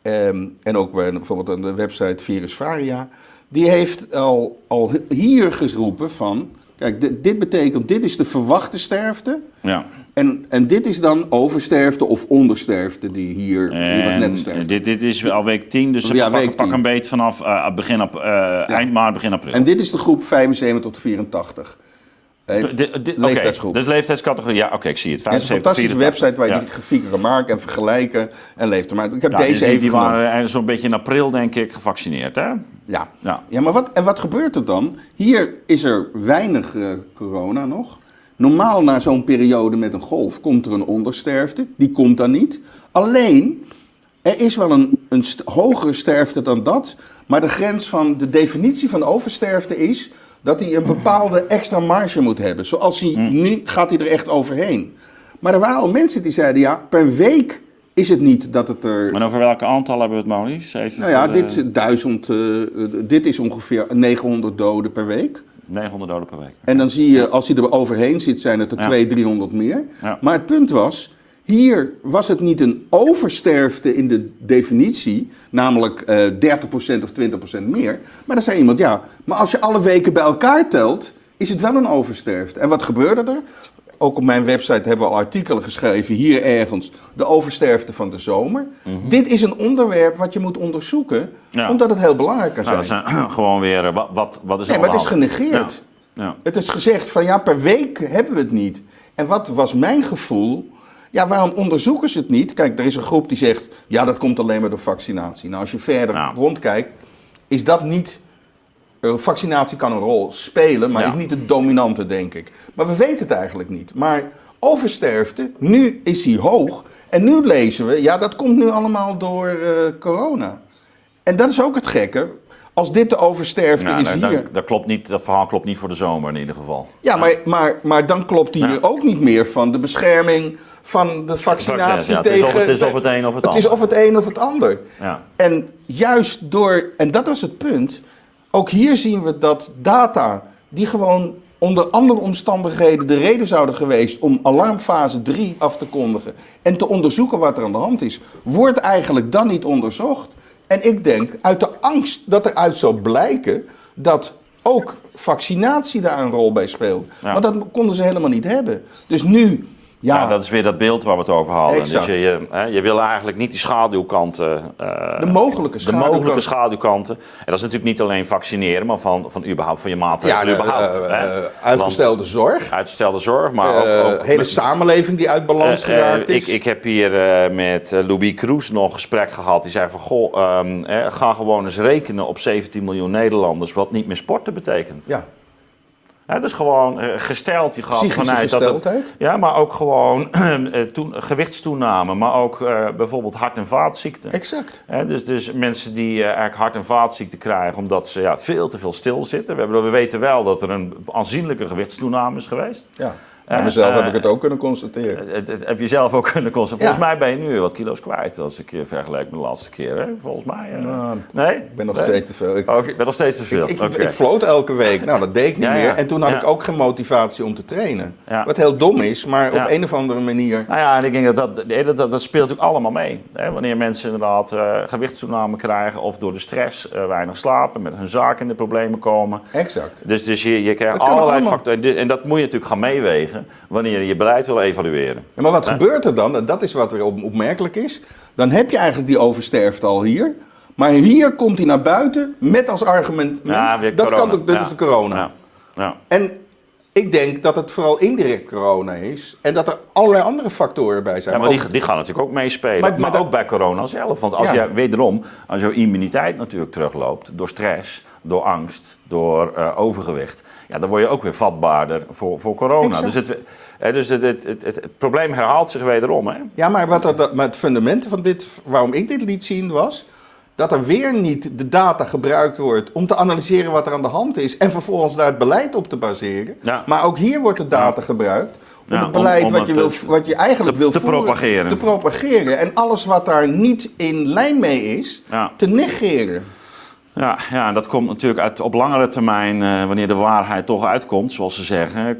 En ook bij bijvoorbeeld aan de website Virusvaria. Die heeft al hier geroepen van... Kijk, dit betekent, dit is de verwachte sterfte. Ja. En dit is dan oversterfte of ondersterfte die hier was net de sterfte. Dit is al week 10, dus pak een beetje vanaf eind maart, begin april. En dit is de groep 75 tot 84. Leeftijdsgroep. Dus leeftijdscategorie, ja, oké, ik zie het. Het is een fantastische website waar je die grafieken kan maken en vergelijken en leeftijd. Maar ik heb deze even die waren zo'n beetje in april, denk ik, gevaccineerd, hè? Ja, maar wat gebeurt er dan? Hier is er weinig corona nog. Normaal na zo'n periode met een golf komt er een ondersterfte. Die komt dan niet. Alleen, er is wel een hogere sterfte dan dat. Maar de grens van de definitie van oversterfte is... dat hij een bepaalde extra marge moet hebben. Zoals hij nu gaat hij er echt overheen. Maar er waren al mensen die zeiden... ja, per week is het niet dat het er... Maar over welke aantal hebben we het, Maurice? Dit is ongeveer 900 doden per week. 900 doden per week. En dan zie je, als hij er overheen zit, zijn het er 200-300 meer. Ja. Maar het punt was... hier was het niet een oversterfte in de definitie, namelijk 30% of 20% meer. Maar dan zei iemand, ja, maar als je alle weken bij elkaar telt, is het wel een oversterfte. En wat gebeurde er? Ook op mijn website hebben we al artikelen geschreven, hier ergens, de oversterfte van de zomer. Mm-hmm. Dit is een onderwerp wat je moet onderzoeken, omdat het heel belangrijk kan zijn. Dat zijn gewoon weer, wat is maar het is genegeerd. Ja. Het is gezegd van, ja, per week hebben we het niet. En wat was mijn gevoel... Ja, waarom onderzoeken ze het niet? Kijk, er is een groep die zegt... ja, dat komt alleen maar door vaccinatie. Nou, als je verder rondkijkt... is dat niet... vaccinatie kan een rol spelen... maar is niet het dominante, denk ik. Maar we weten het eigenlijk niet. Maar oversterfte, nu is die hoog... en nu lezen we... ja, dat komt nu allemaal door corona. En dat is ook het gekke... Als dit de oversterfte is hier... Dat klopt niet, dat verhaal klopt niet voor de zomer in ieder geval. Ja, maar dan klopt die nu ook niet meer van de bescherming... van de vaccinatie tegen... Het is of het een of het ander. Het is of het een of het ander. Ja. En juist door... En dat was het punt. Ook hier zien we dat data... die gewoon onder andere omstandigheden... de reden zouden geweest om alarmfase 3 af te kondigen... en te onderzoeken wat er aan de hand is... wordt eigenlijk dan niet onderzocht... En ik denk, uit de angst dat eruit zou blijken dat ook vaccinatie daar een rol bij speelt. Ja. Want dat konden ze helemaal niet hebben. Dus nu Ja, dat is weer dat beeld waar we het over hadden. Exact. Dus je wil eigenlijk niet die schaduwkanten. De mogelijke schaduwkanten. En dat is natuurlijk niet alleen vaccineren, maar van überhaupt van je maatregelen. Uitgestelde zorg. Uitgestelde zorg, maar ook hele samenleving die uit balans geraakt is. Ik heb hier met Louis Kroes nog een gesprek gehad. Die zei van, ga gewoon eens rekenen op 17 miljoen Nederlanders wat niet meer sporten betekent. Ja. Ja, dus gewoon gesteld. Je gaat Psychische vanuit gesteldheid. Ja, maar ook gewoon gewichtstoename, maar ook bijvoorbeeld hart- en vaatziekten. Exact. Dus mensen die eigenlijk hart- en vaatziekten krijgen omdat ze veel te veel stilzitten. We weten wel dat er een aanzienlijke gewichtstoename is geweest. Ja. En mezelf heb ik het ook kunnen constateren. Het heb je zelf ook kunnen constateren. Ja. Volgens mij ben je nu weer wat kilo's kwijt als ik je vergelijk met de laatste keer. Hè? Volgens mij. Nee? Ik ben nog steeds te veel. Ik ben nog steeds te veel. Ik floot elke week. Nou, dat deed ik niet meer. Ja. En toen had ik ook geen motivatie om te trainen. Ja. Wat heel dom is, maar op een of andere manier... Nou ja, en ik denk dat speelt ook allemaal mee. Hè? Wanneer mensen inderdaad gewichtstoename krijgen of door de stress weinig slapen, met hun zaken in de problemen komen. Exact. Dus je krijgt allerlei factoren. En dat moet je natuurlijk gaan meewegen wanneer je beleid wil evalueren. Ja, maar wat gebeurt er dan? En dat is wat weer opmerkelijk is. Dan heb je eigenlijk die oversterfte al hier. Maar hier komt hij naar buiten met als argument... dat kan ook, dat is de corona. Ja. En ik denk dat het vooral indirect corona is. En dat er allerlei andere factoren bij zijn. Ja, maar die gaan natuurlijk ook meespelen. Maar ook bij corona zelf. Want als als jouw immuniteit natuurlijk terugloopt door stress, door angst, door overgewicht, dan word je ook weer vatbaarder voor corona. Exact. Dus het probleem herhaalt zich wederom. Hè? Ja, maar het fundament van dit, waarom ik dit liet zien was, dat er weer niet de data gebruikt wordt om te analyseren wat er aan de hand is en vervolgens daar het beleid op te baseren. Ja. Maar ook hier wordt de data gebruikt om het beleid wat je eigenlijk wil te propageren. En alles wat daar niet in lijn mee is, te negeren. Ja, en dat komt natuurlijk op langere termijn, wanneer de waarheid toch uitkomt, zoals ze zeggen.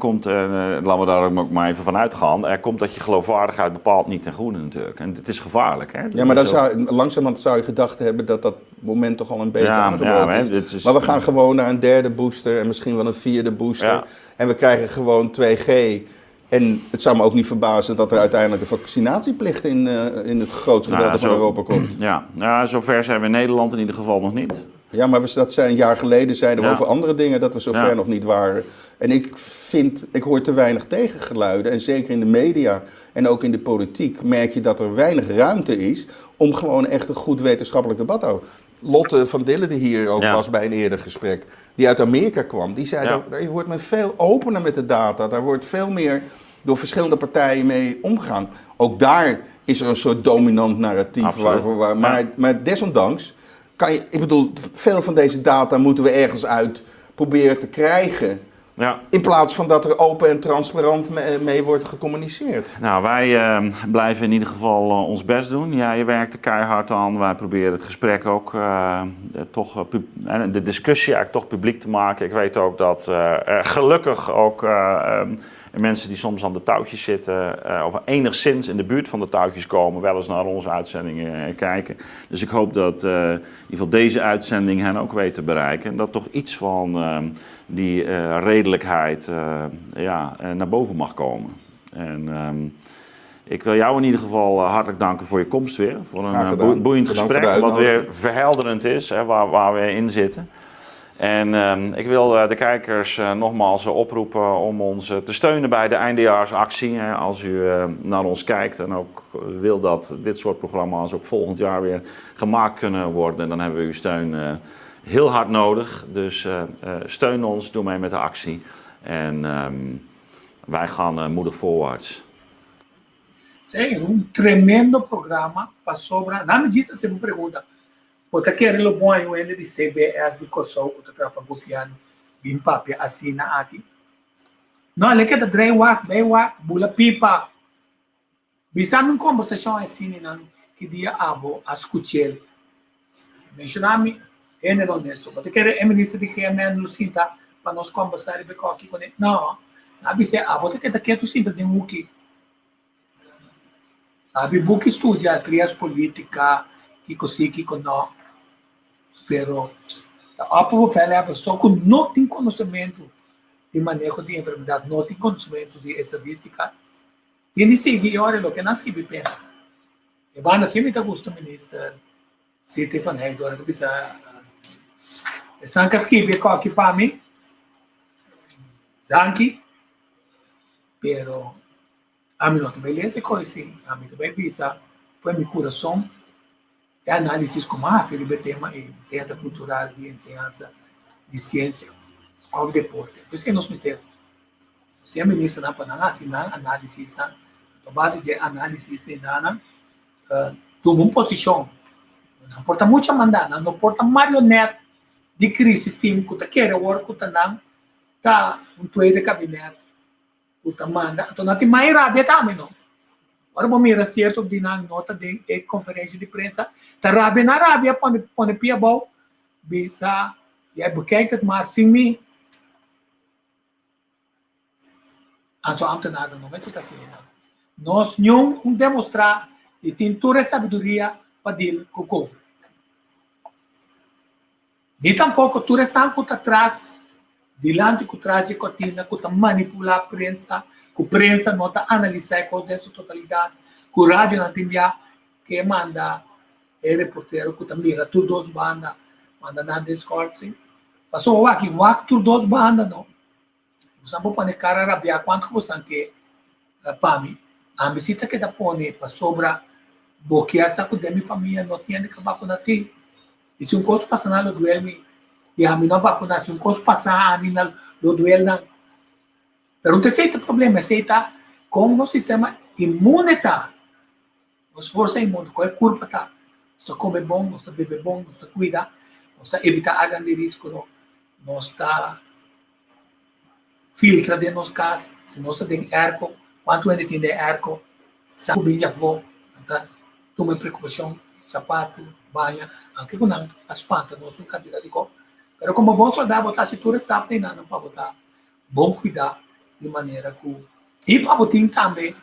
Laten we daar ook maar even van uitgaan. Er komt dat je geloofwaardigheid bepaalt niet ten goede natuurlijk. En het is gevaarlijk. Hè? Ja, maar langzamerhand zou je gedacht hebben dat moment toch al een beetje aangebroken is. Maar we gaan gewoon naar een derde booster en misschien wel een vierde booster. Ja. En we krijgen gewoon 2G. En het zou me ook niet verbazen dat er uiteindelijk een vaccinatieplicht in het grootste gedeelte van Europa komt. Ja, zover zijn we in Nederland in ieder geval nog niet. Ja, maar dat zijn een jaar geleden zeiden we over andere dingen dat we zover nog niet waren. En ik hoor te weinig tegengeluiden. En zeker in de media en ook in de politiek merk je dat er weinig ruimte is om gewoon echt een goed wetenschappelijk debat te houden. Lotte van Dillen, die hier ook was bij een eerder gesprek, die uit Amerika kwam, die zei dat wordt men veel opener met de data. Daar wordt veel meer door verschillende partijen mee omgegaan. Ook daar is er een soort dominant narratief. Maar desondanks veel van deze data moeten we ergens uit proberen te krijgen. Ja. In plaats van dat er open en transparant mee wordt gecommuniceerd. Nou, wij blijven in ieder geval ons best doen. Ja, je werkt er keihard aan. Wij proberen het gesprek ook de discussie eigenlijk toch publiek te maken. Ik weet ook dat gelukkig ook mensen die soms aan de touwtjes zitten, of enigszins in de buurt van de touwtjes komen, wel eens naar onze uitzendingen kijken. Dus ik hoop dat in ieder geval deze uitzending hen ook weet te bereiken. En dat toch iets van die redelijkheid naar boven mag komen. En ik wil jou in ieder geval hartelijk danken voor je komst weer. Voor een boeiend gesprek, wat weer verhelderend is, waar we in zitten. En ik wil de kijkers nogmaals oproepen om ons te steunen bij de eindejaarsactie. Als u naar ons kijkt en ook wil dat dit soort programma's ook volgend jaar weer gemaakt kunnen worden, dan hebben we uw steun heel hard nodig. Dus steun ons, doe mee met de actie. En wij gaan moedig voorwaarts. Um tremendo programa. Passou. Nada disso, você me pergunta. Outra querendo bom aí o N de CBS de Kosovo, outra trapa gopiano, bim papi assina aqui. Não, ele quer da dreiwak, bula pipa. Bisa numa conversação assim, não, que dia abo a escutar. Mencionar-me, ele não nisso. Outra quer ministro de GMN Lucinta para nós conversar e ver aqui com ele. Não, sabe se abo, outra quer daqui tu sinta de um que. Sabe, book estudia trias política que consegui com nós. Pero a pessoa que não tem conhecimento de manejo de enfermidade, não tem conhecimento de estadística, Hindi sige, ore lo, que nas que pensa. E banda sempre tá gusto minister, City van Heidor, bisa, San Casquibe, aqui para mim, danke, pero a mim não também lesse coisa assim, a mim também bisa, foi meu coração, é análise como a se tema e ciência cultural, de ensinança, de ciência, of deporte. Por isso que nós mistérios. Se a ministra não pode assinar análise, na base de análise, toma uma posição. Não importa muito mandar, não importa marionete de crise sistêmica, que quer agora que não tá tweede gabinete, que manda, então não tem mais rábia também não. Agora vamos mirar certo de na nota de conferência de imprensa, tá rábia na rábia, põe pia bom, bisa, e bekijkt het maar, sim me. Então, ambtenaren não vai ser assim. Nós não demonstrar e tem toda a sabedoria para deal com o Covid. Nem tampouco toda essa que está atrás, delante que traz de cortina, que está manipular a prensa, que a prensa não está analisar a coisa em sua totalidade, que o rádio não tem que manda o reporteiro que está mira tudo as bandas, manda na Discord, sim. Passou aqui, o acto dos bandas, não. Você pode pôr cara rabia quanto você quer para mim. A visita que dá pôr para sobra bloquear essa coisa da minha família não tinha de acabar com assim. E se um coisa passar na duelo e a mim não vai com assim, um coisa passar a mim na duelo não. Mas não aceita problema, aceita como o sistema imune está, as forças imunes, qual é a culpa está. Você come bom, você bebe bom, você cuida, você evita a grande risco, não está filtra de nos cas, se nós tem arco, quanto ainda tem de arco, sabe bem já vou, toma precaução, sapato, banha, aqui com as pantas, nós somos candidatos de cor. Mas como bom soldado, botar se tudo está treinando para botar bom cuidar de maneira que e para botar também,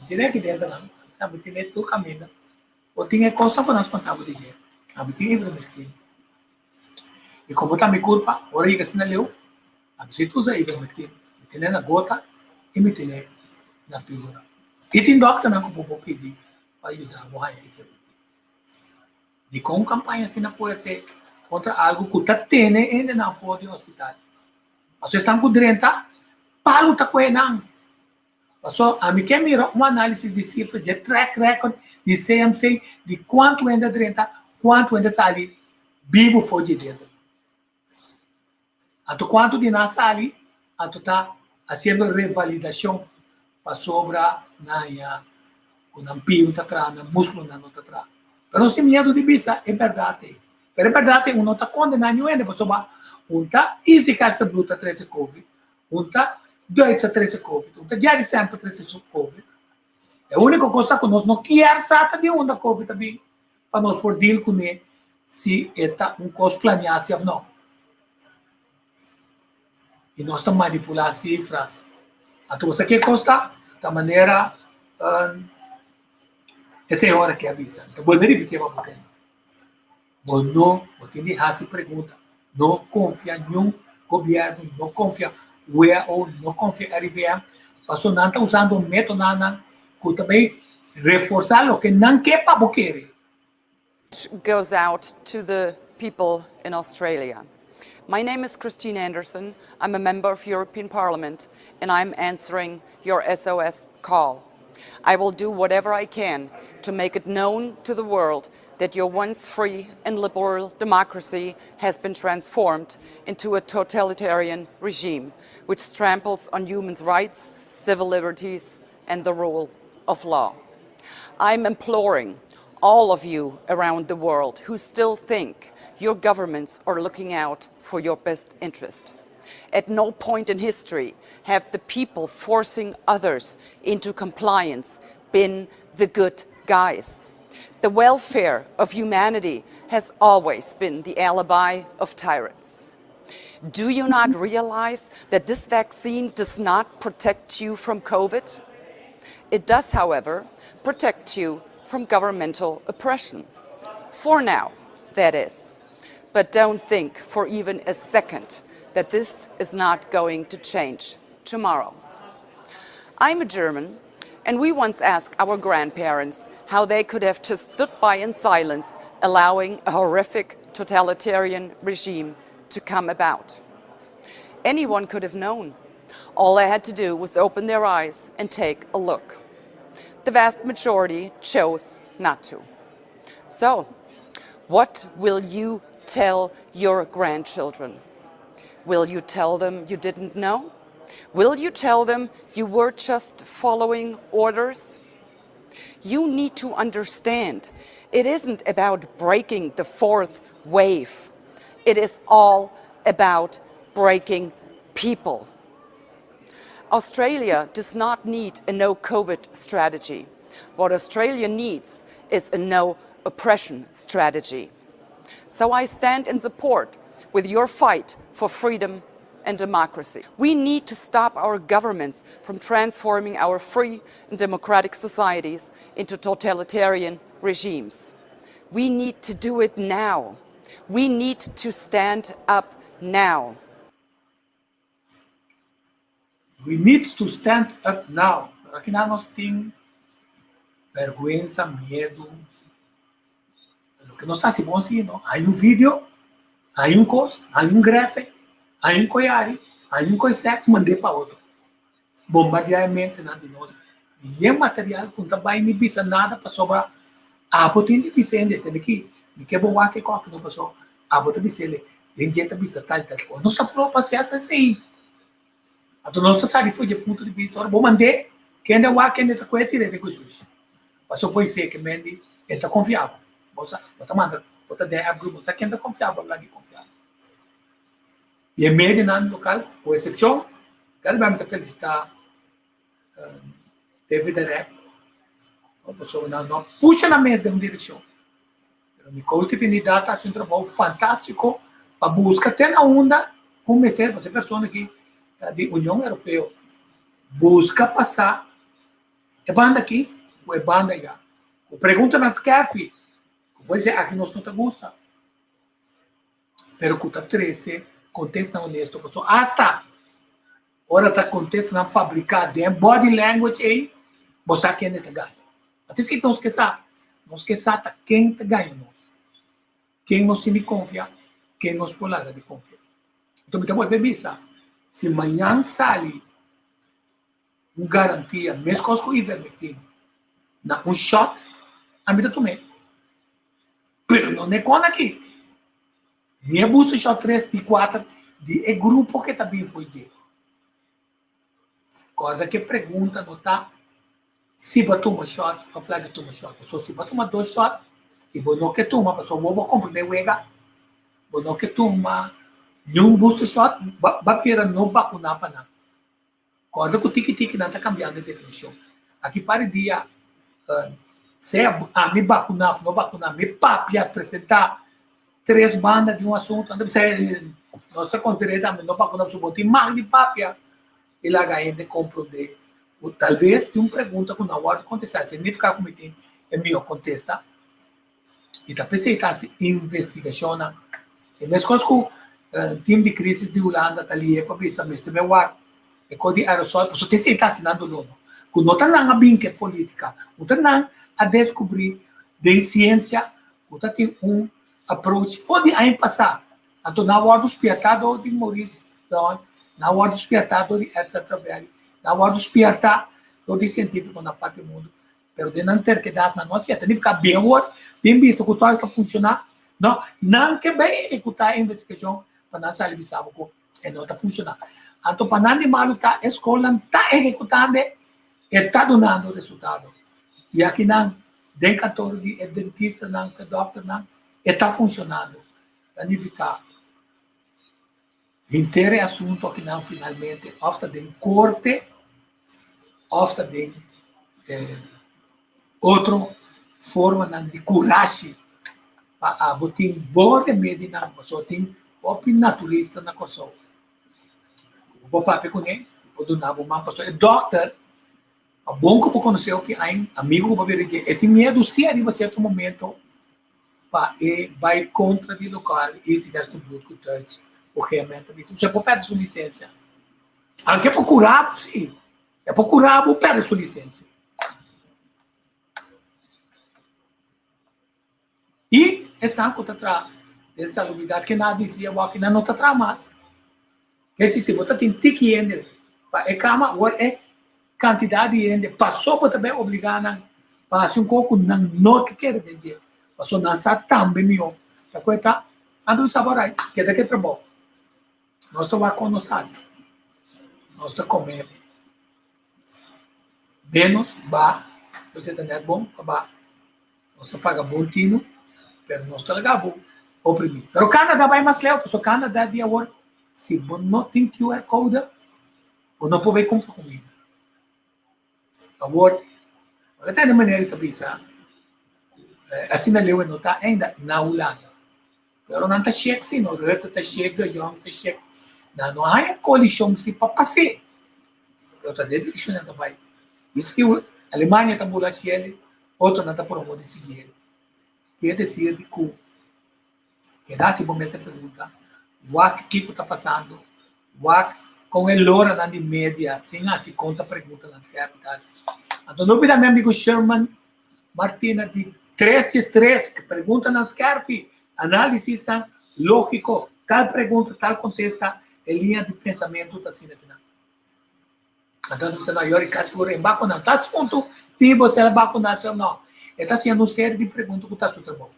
entendeu aqui dentro não, também tem tudo caminho, ou tem coisa para nós contar para dizer, a tem ivermectina. E como também culpa, ora aí que se não leu. Se tu usa ivermectina, me tem na gota e me tem na pílula. E tem doctor não que vou pedir para ajudar a boa ivermectina. E com campanha assim na forte contra algo que está tendo ainda na forte do hospital. As estão com drenta, palo tá com não. Passou a mim quer mirar uma análise de cifras, de track record, de CMC, de quanto ainda drenta, quanto ainda sai vivo for de dentro. Então, quanto de nós ali, então está fazendo revalidação para sobra na pio está atrás, na músculo não está atrás. Mas sem medo de bisa é verdade. Mas é verdade, não está condenando ainda para sobra. Está easy que essa bruta 13 Covid, está 2 a 13 Covid, está já de sempre 13 Covid. É a única coisa que nós não queremos saber de onde a Covid também, para nós por deal com ele, se é coisa planeado ou não. E nós estamos manipulando cifras. Então, você quer constar da maneira essa é a hora que avisa. Então, vou repetir para você. Não tem de fazer pergunta. Não confia em nenhum governo, não confia ou não confia em RVM. Passou não está usando um método que também reforçar o que não quer para você. Goes out to the people in Australia. My name is Christine Anderson. I'm a member of European Parliament and I'm answering your SOS call. I will do whatever I can to make it known to the world that your once free and liberal democracy has been transformed into a totalitarian regime which tramples on human rights, civil liberties and the rule of law. I'm imploring all of you around the world who still think your governments are looking out for your best interest. At no point in history have the people forcing others into compliance been the good guys. The welfare of humanity has always been the alibi of tyrants. Do you not realize that this vaccine does not protect you from COVID? It does, however, protect you from governmental oppression. For now, that is. But don't think for even a second that this is not going to change tomorrow. I'm a German And we once asked our grandparents how they could have just stood by in silence, allowing a horrific totalitarian regime to come about. Anyone could have known. All they had to do was open their eyes and take a look. The vast majority chose not to. So, what will you tell your grandchildren? Will you tell them you didn't know? Will you tell them you were just following orders? You need to understand, it isn't about breaking the fourth wave. It is all about breaking people. Australia does not need a no-COVID strategy. What Australia needs is a no-oppression strategy. So I stand in support with your fight for freedom and democracy. We need to stop our governments from transforming our free and democratic societies into totalitarian regimes. We need to do it now. We need to stand up now. We need to stand up now. Aqui nós temos vergonha, medo. O que nós fazemos assim, não? Há vídeo, há coisa, há grafo, há coiare, há coisex, mandei para outro. Bombardeamento de nós. E é material que não vai me bisa nada para sobrar. A botin de bisa ainda tem aqui. Me que bom que coque não passou. A botin de bisa ele, tem gente bisa tal. Não se falou para ser assim. Então, nós sabemos foi de ponto de vista, bom, mandei, quem é o quem está com ele, tira de coisas. Passou por isso que mende, ele está confiável. Você manda, você der a grupo, você quem está confiável, lá de confiável. E é meio no local, com exceção, quero me felicitar, David Derek, a pessoa não puxa na mesa de uma direção. Me coletividade está um trabalho fantástico para buscar até na onda, comecei a ser pessoa aqui, da União Europeia, busca passar, é banda aqui, ou é banda já. Pergunta na Skype, pois é, aqui nós não te gosta. Pero que está 13, contesta honesto, pessoal, hasta, ora está contesta na fabricar, de body language aí, você quem te ganha. Até se não esqueça, quem te ganha nós. Quem nos tem de confiar, quem nos pode de confiar. Então, me tem beber, sabe? Se amanhã sai garantia, mesmo com o ivermectina, um shot, a mim também. Mas não é com aqui. Nem busca shot 3 e 4 de grupo que também foi de. Quando que pergunta, não está se vai tomar shot, a flag toma shot. Só se vai tomar 2 shots, e vou não que toma, a pessoa vai compreender o ega. Vou não que toma. Yung booster shot, bapira não vacunar para nada. Quando o tiki-tiki não está cambiando de definição. Aqui para dia, se a me vacunar, não vacunar, me papia apresentar 3 bandas de um assunto, nossa contreta, não vacunar, subotim, mais de papia, e lá ganha de compreender. Talvez de uma pergunta que não pode contestar, significa que tem é melhor contestar. E está precisa se investigação. E mesmo com time de crise de Holanda está ali para ver se mesmo é o ar é com de aerosol porque você está assinando logo quando não está na binca política não está a descobrir de ciência não tem approach foi de passar então na hora do despertador de Maurice na hora do despertador de Edson Traveri na hora do despertador de científico na parte do mundo pero de não ter que dar na nossa tem que ficar bem bem visto que o tal está funcionar não que bem executar a investigação para não saber se não está funcionando. Então, para não animar a escola está executando e está dando resultado. E aqui não, tem 14 dentista, não, que doctor, não, está funcionando. Planificar. Inteiro assunto aqui não, finalmente, ofta tem corte, ofta tem outra forma de coragem para botar boa remédio na pessoa, tem opinião naturalista na Kosovo. O papai com ele, o do nabo, uma pessoa é doctor, a bom que eu conheci que é amigo que eu que tem medo se arriba a certo momento para vai contra de local e se der sobre o touch o realmente você pode perder sua licença. Anche procurar, sim, é procurar, pode perder sua licença. E estão com a salubridade que nada dizia, que não está atrás mais. Que se você tem tique ainda, é cama, agora é quantidade ainda, passou para também obrigar a passar um pouco, não que quer dizer, passou não sabe também melhor. Tá coisa, ando saborai, que é daqui trabalho. Nós estamos com nós, nós estamos comendo menos, você tem bom, nós estamos pagando bom tino, mas nós estamos legal, oprimido. Mas o Canadá vai mais leve, porque o Canadá de agora, se você não tem QR Code, você não pode comprar comida. Agora, até de maneira que pensa, assim na lei não está ainda na Holanda. Pero não está cheio, sim, não está cheio, não está cheio. Não há colisão se para passear. Eu estou dizendo que não vai. Isso que a Alemanha está mudando ele, outro não está promovendo seguir. Quer dizer que dá-se para essa pergunta, o que está passando, com a hora na média, sem se conta pergunta nas capitais. Então, não meu amigo Sherman Martina, de 3x3, que pergunta nas carpi, análise está lógico, tal pergunta, tal contesta, é linha de pensamento da Sinatina. Então, você não é caso em banco, não. Tá assunto, tipo, você é banco, não. Está sendo série de perguntas que está super bom.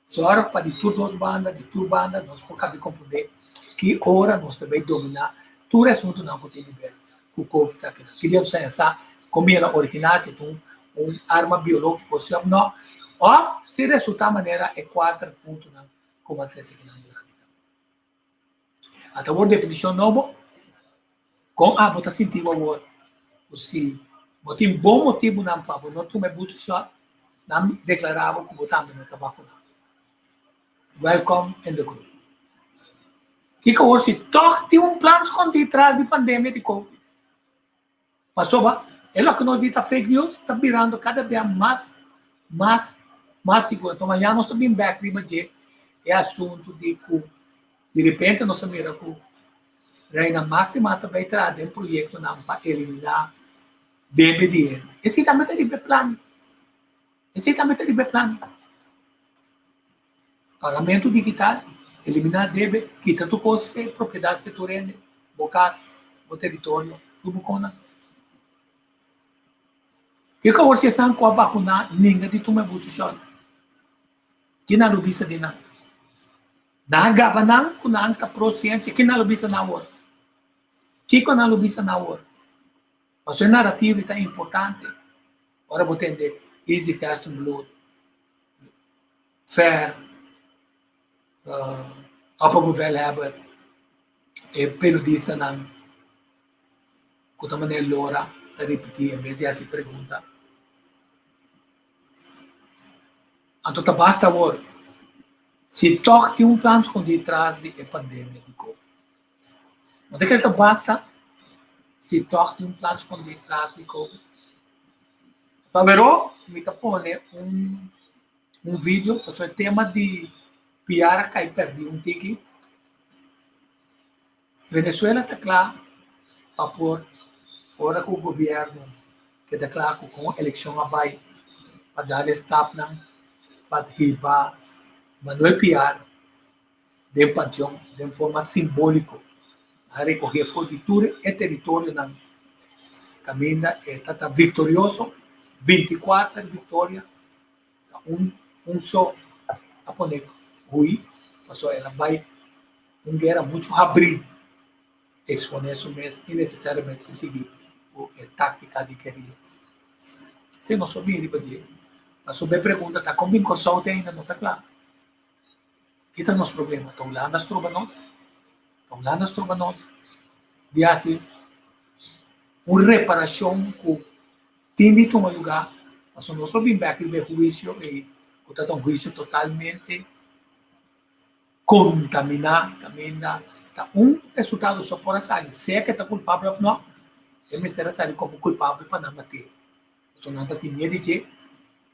Só para de tudo banda, nós podemos compreender que hora nós também dominar todo assunto não que tem que o COVID está aqui. Queríamos pensar como era original, se tem arma biológica possível, não. Off, se resultar maneira é 4 pontos, não, como a 3 aqui na Holanda. Até a definição nova, com a bota sentido agora, se tem bom motivo não para não tomar booster shot, não declarava que botava no tabaco não. Welcome in the group. Que hoje toch tem plano escondido atrás da pandemia de Covid. Mas só é lá que nós vimos a fake news, está virando cada vez mais seguro. Então, amanhã nós estamos back de é assunto de repente nós miramos que Reina Máxima também traz um projeto para eliminar BBD. Esse também tem de plano. Pagamento digital, eliminar DB, quita tu custo, propriedade futurende, bocas, o território, tudo com que você está com a vacuna, ninguém de tomar buço chão. Que não lubisa de nada. Na gabanang, que não está prosciência, que não lubisa na hora. Que não lubisa na hora. Mas a narrativa é importante. Agora vou entender. Easy Fashion Blood. Fair. Upper Govel Herbert. Periodista não. Que também é Laura. A repetir, a vez de se pergunta. Então, basta agora. Se toque um plano escondido atrás da pandemia de Covid. Mas é que basta se toque um plano escondido atrás de Covid. Então, me põe um vídeo sobre o tema de piara que perdi um tique. Venezuela está claro para pôr fora que o governo que declara que com a eleição vai para dar stop para ribar Manuel Piar de panteão de forma simbólica a recorrer fortitude e território na caminha está vitorioso 24 vitórias um só a poner Rui mas ela vai guerra muito abrir exponer isso mesmo e necessariamente se seguir a tática de guerrilha se não souber para dizer a sua pergunta está com vinculão ainda não está claro. Que está nosso problema? Estão lá nas trobanos, de assim, uma reparação que tem de tomar lugar, mas nós não vimos aqui de juízo e está um juízo totalmente contaminado, está resultado só por sair, se é que está culpável ou não, é mistério sair como culpável para não bater. Então não tem medo de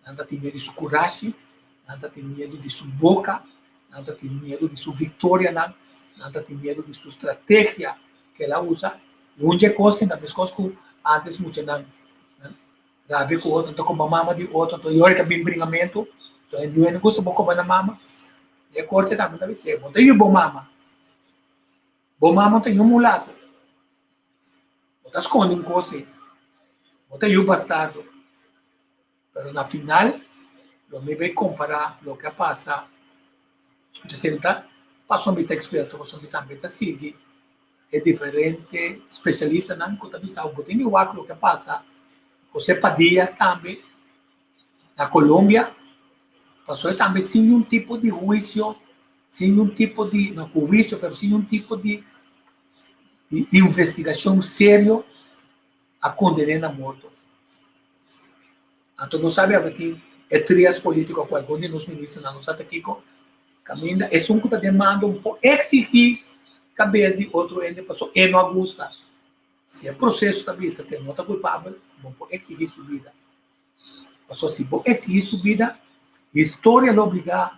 não tem medo de sua coragem, não tem medo de sua boca, não tem medo de sua vitória, não tem medo de sua estratégia que ela usa. E onde é coisa, ainda mais coisa que antes muito não. Rabi com outro, então com a mama de outro, então eu que bem bringamento, So, hindi ko sa boko ba na mama? E corte também deve ser. Bota aí bom mama. Bom mama tem mulato. Bota esconde um coisa. Bota aí o bastardo. Pero na final, lo me vai comparar lo que passa. Então, senta, passou me experto, passou me também tá sigue. É diferente, especialista não conta visão. Bota aí o que passa. José Padilla também na Colômbia. Passou também sem um tipo de juízo, sem um tipo de, não juízo, mas sem um tipo de investigação sério a condenar a morte. Então, não sabe que é trias político com alguns dos ministros não está aqui caminha é um que está demandando um pouco exigir cabeça de outro ente passou e não gosta. Se é processo da vista que não está culpável, não pode exigir sua vida. Passou se pode exigir sua vida, história lo obriga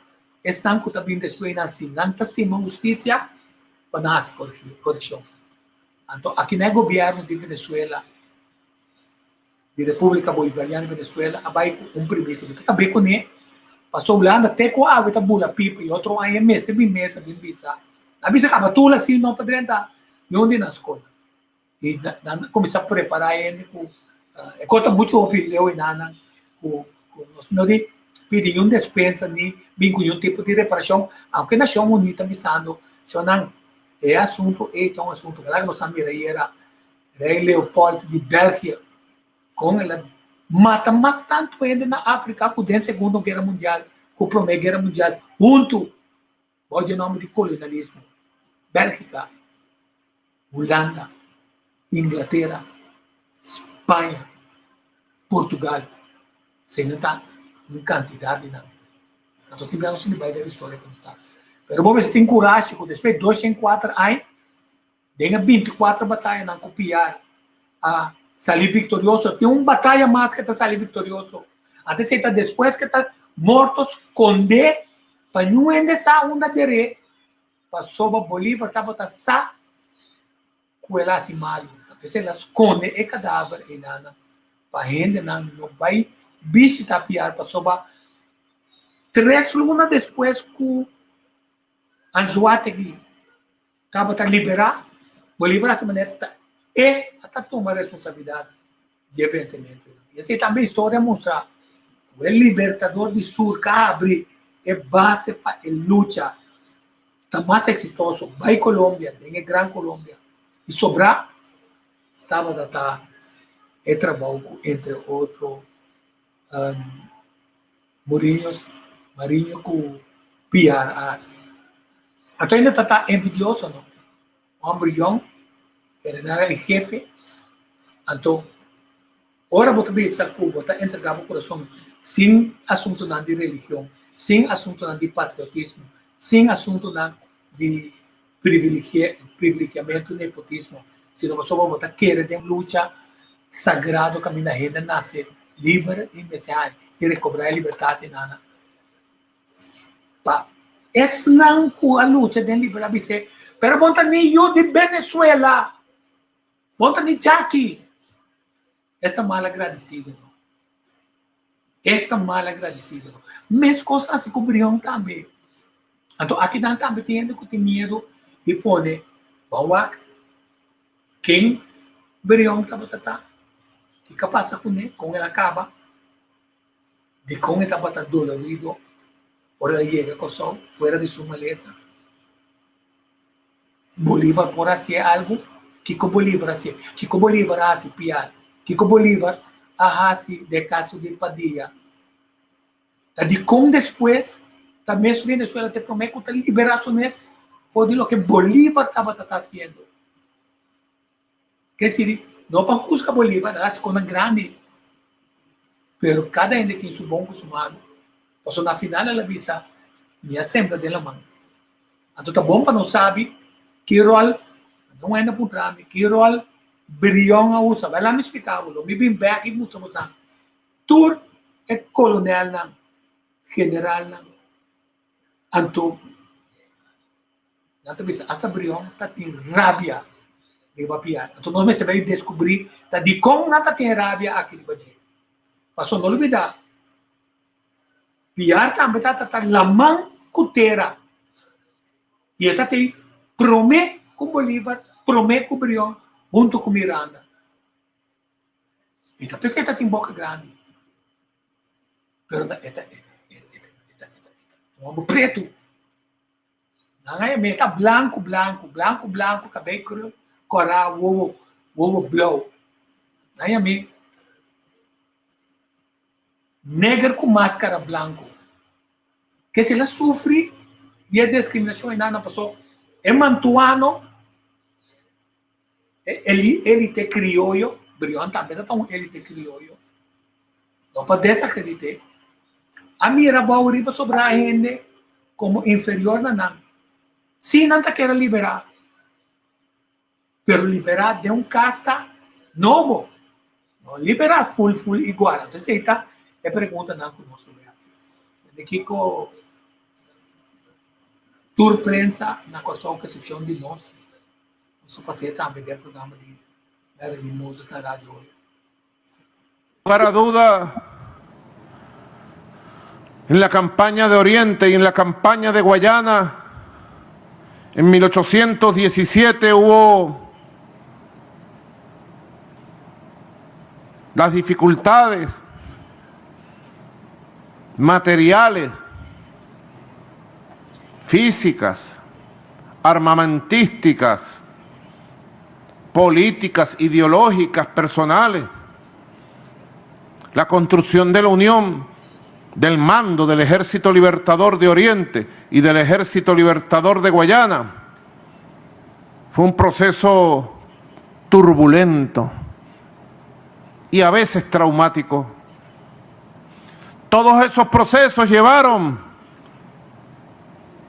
estão que também depois assim não testima justiça para nascer corrupção. Então aqui no governo de Venezuela, de República Bolivariana de Venezuela, abai um princípio que também conhe passou lá até com a água tá bula pipa e outro aí mês de mesa de visa. A visa acaba tudo assim não para dentro de onde na escola. E começar a preparar ele com conta muito opinião e nada com nós não de pedir um despensa nem bem com um tipo de reparação, aunque na chão bonita pensando, só não é assunto um assunto que lá nós também era Leopold de Bélgica com ela mata mais tanto ainda na África com a Segunda Guerra Mundial, com a Primeira Guerra Mundial, junto pode nome de colonialismo, Bélgica, Holanda, Inglaterra, Espanha, Portugal, sem notar uma quantidade não. Então, tivemos que vai da história como está. Mas vamos ter coragem, que depois de 204 anos, tem 24 batalhas na copiar a sair vitorioso. Tem uma batalha mais que está sair vitorioso. Até se está depois que está mortos, esconder, para não endessar uma dere, para soba Bolívar, estava sa com ela assim mal. Se ela esconde o cadáver e nada, para a gente não vai visitar piar, para soba 3 lunas depois que Anzoátegui estava a liberar, Bolívar essa maneira e até tomar responsabilidade de vencimento. E assim também a história mostra o libertador de Sur que abre é base para a luta está mais exitoso. Vai Colômbia, tem a Gran Colômbia e sobrar estava a trabalho entre outros Marinho com Piar. Então ainda está envidioso, não? O embrião, que era o jefe, então, ora você pensa que você entregava o coração sem assunto de religião, sem assunto de patriotismo, sem assunto de privilegiamento e nepotismo, senão você vai querer de luta sagrada que a minha renda nasce livre e messiânica e recobrar a liberdade nana. Essa não é a luta de liberdade, pero bonta ni eu de Venezuela, bonta ni Jackie, esta mal agradecida, esta mal agradecida, mas costa se cobriam também. Então aqui não também tem medo de pôr bawak, quem brião tá que capaz com ela acaba de com ela tá dolorido. Ora llega con sol fuera de su maleza. Bolívar por hacer algo, Kiko Bolívar hace, Kiko Bolívar hace piar, Kiko Bolívar hace de caso de Padilla. De com después, también su Venezuela te promete que liberaciones fue de lo que Bolívar estaba haciendo. Que decir, no para juzgar Bolívar, hace con grande, pero cada ende que en su bom consumado. Passou na final ela visa minha sembra dela mão. Então tá bom para não sabe que rol não é na putrame, que rol brilhão a usa. Vai lá me explicar, o me bem back e musta mostrar. Tur é coronel não, general não. Então não visa essa brilhão tá tem rabia de papiar. Então nós vai descobrir tá de como não tá tem rabia aqui de badia. Passou não olvidar. Piar também tá lamang kutera. E ela tem promê com Bolívar, promê com Brion, junto com Miranda. Então, pensa que ela tem boca grande. Pero ela um preto. Não é meta branco, cabelo cru, coral, ovo blow. Não é me negro com máscara branco. Que se ela sofre de discriminação e nada passou. É mantuano, ele te crioulo, Brion também é um ele te crioulo. Não pode desacreditar. A mira bauri sobre a gente como inferior na não. Se não quer liberar, pero liberar de casta novo, não liberar full igual. Então, esta é a pergunta não que nós fazemos. De que tour prensa na questão que se de nós, nós fazemos também o programa de Marilyn Moses na rádio hoje. Para duda, en la campaña de Oriente y en la campaña de Guayana, en 1817 hubo las dificultades materiales, físicas, armamentísticas, políticas, ideológicas, personales. La construcción de la unión del mando del Ejército Libertador de Oriente y del Ejército Libertador de Guayana fue un proceso turbulento y a veces traumático. Todos esos procesos llevaron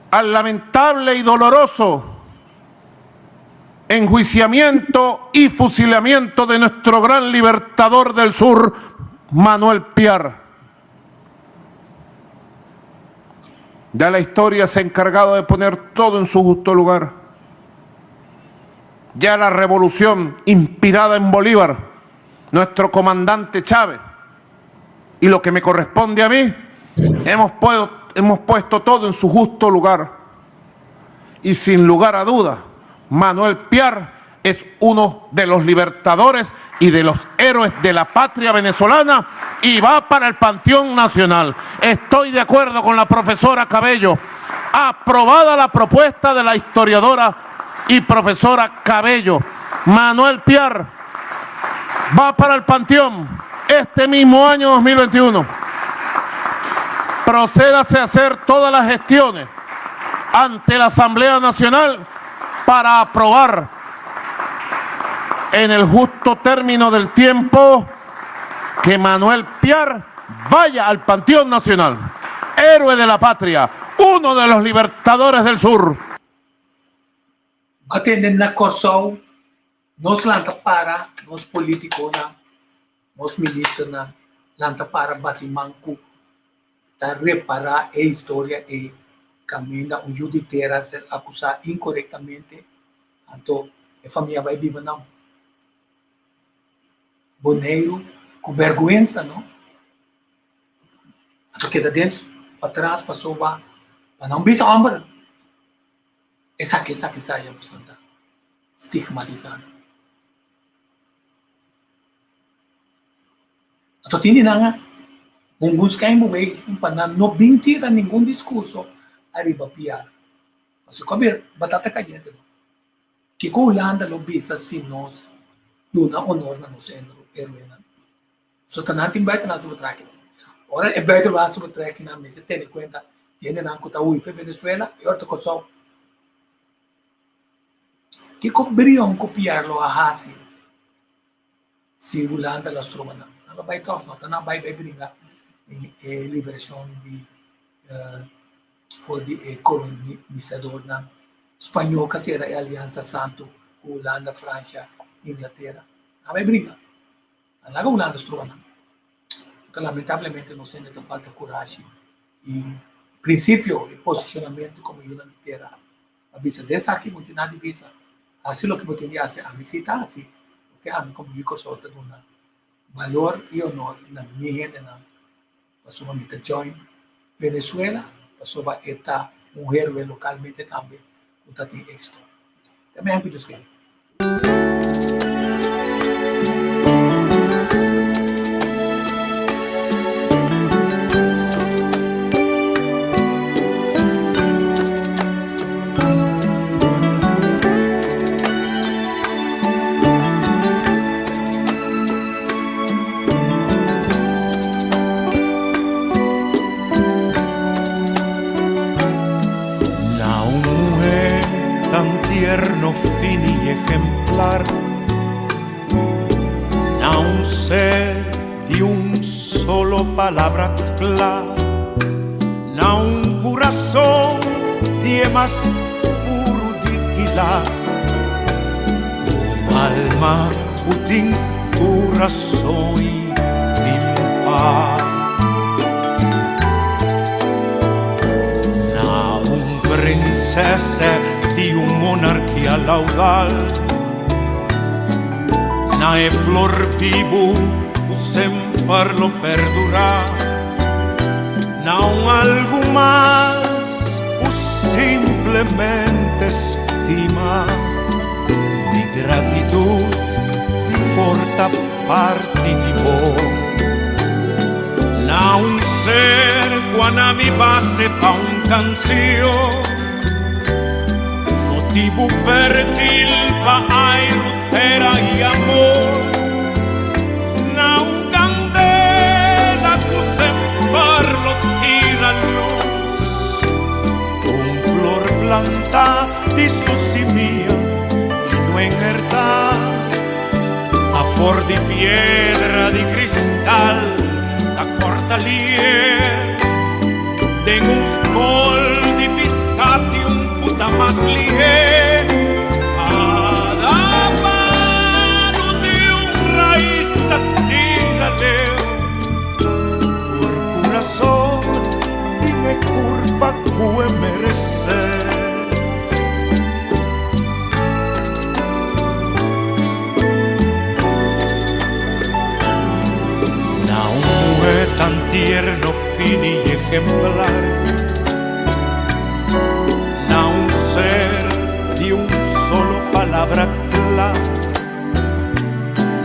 al lamentable y doloroso enjuiciamiento y fusilamiento de nuestro gran libertador del sur, Manuel Piar. Ya la historia se ha encargado de poner todo en su justo lugar. Ya la revolución inspirada en Bolívar, nuestro comandante Chávez, y lo que me corresponde a mí, hemos puesto todo en su justo lugar. Y sin lugar a duda, Manuel Piar es uno de los libertadores y de los héroes de la patria venezolana y va para el Panteón Nacional. Estoy de acuerdo con la profesora Cabello. Aprobada la propuesta de la historiadora y profesora Cabello. Manuel Piar va para el Panteón este mismo año 2021. Procédase a hacer todas las gestiones ante la Asamblea Nacional para aprobar en el justo término del tiempo que Manuel Piar vaya al Panteón Nacional. Héroe de la patria, uno de los libertadores del sur. Batendo na Corsol, nos lanta para, nos políticos, nos ministros, lanta para batimanco, para reparar a história e caminho o judiciário a ser acusado incorretamente. Então, a família vai viver não. Boneiro, com vergonha, não? Então, que dentro, para trás, passou para não bisa ombra. Essa que sai, portanto, estigmatizado. Então, tem nada, buscar em momento para não mentir a nenhum discurso arriba Piar. Mas como batata caliente, que com Holanda lo bisa se nós duna honor na nossa heroína. So tanan timbay na sa track. Ora é better lá sobre track na mesa ter em conta tiene na conta o IFE Venezuela e orto Kosovo. Que cobriam copiarlo a Hasi. Se Holanda la stromana. Ela vai toch não tanan vai brincar liberação de for the colonizador na espanhol kasi era a Aliança Santo, Holanda, França, Inglaterra. Vai brigar. A Holanda strona. Lamentavelmente não sendo falta coragem e princípio e posicionamento como Holanda inteira. A visa dessa aqui muito nada de visa. Assim o que eu tinha a visitar assim, porque a mim como digo sorte de valor e honor na minha gente na sua mita join Venezuela, sobre esta mujer localmente también, que tiene éxito. Também rápido, escrever. Tierno, fin y ejemplar, na un ser de un solo palabra clara, na un corazón de más puro diquilat, como alma putin corazón y timpar, na un princesa di un monarchia laudal, na e flor vivo sempre lo perdurar, na un algo más o simplemente estima, di gratitud di porta parte di voi, na un ser quan a mi base pa un canción, motivo fértil pa ai rutera y amor, na un candela que sempre lo tira luz, un flor planta di sussimia y no en verdad, a for di piedra di cristal, la corta lies, de un scol di piscati un puta más lié, cada mano de un raíz tira leo, por corazón y me curva que merecer. Na un mujer tan tierno, fin y ejemplar, na un ser de un solo palabra clara,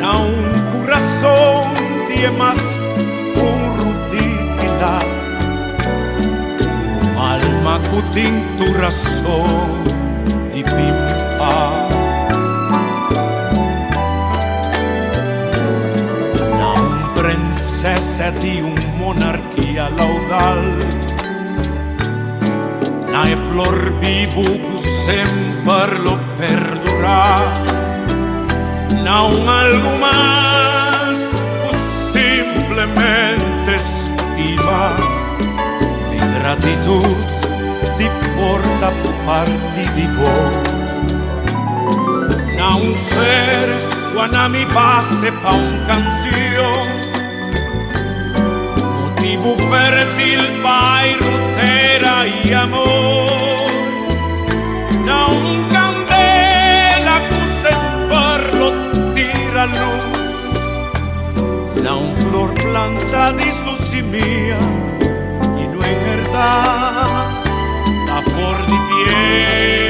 na un corazón de más puro dignidad, un alma que tiene tu razón y pimpa, na un princesa de un monarquía laudal, na e flor vivo que sempre lo perdurará, na un algo más que simplemente estima, di gratitud di porta parte di voi, na un ser quan a mi base pa un canción, motivo fértil pa rutera y amor, na un candela que sempre lo tira luz, na un flor planta di sussimia y no en verdad, da for di piedra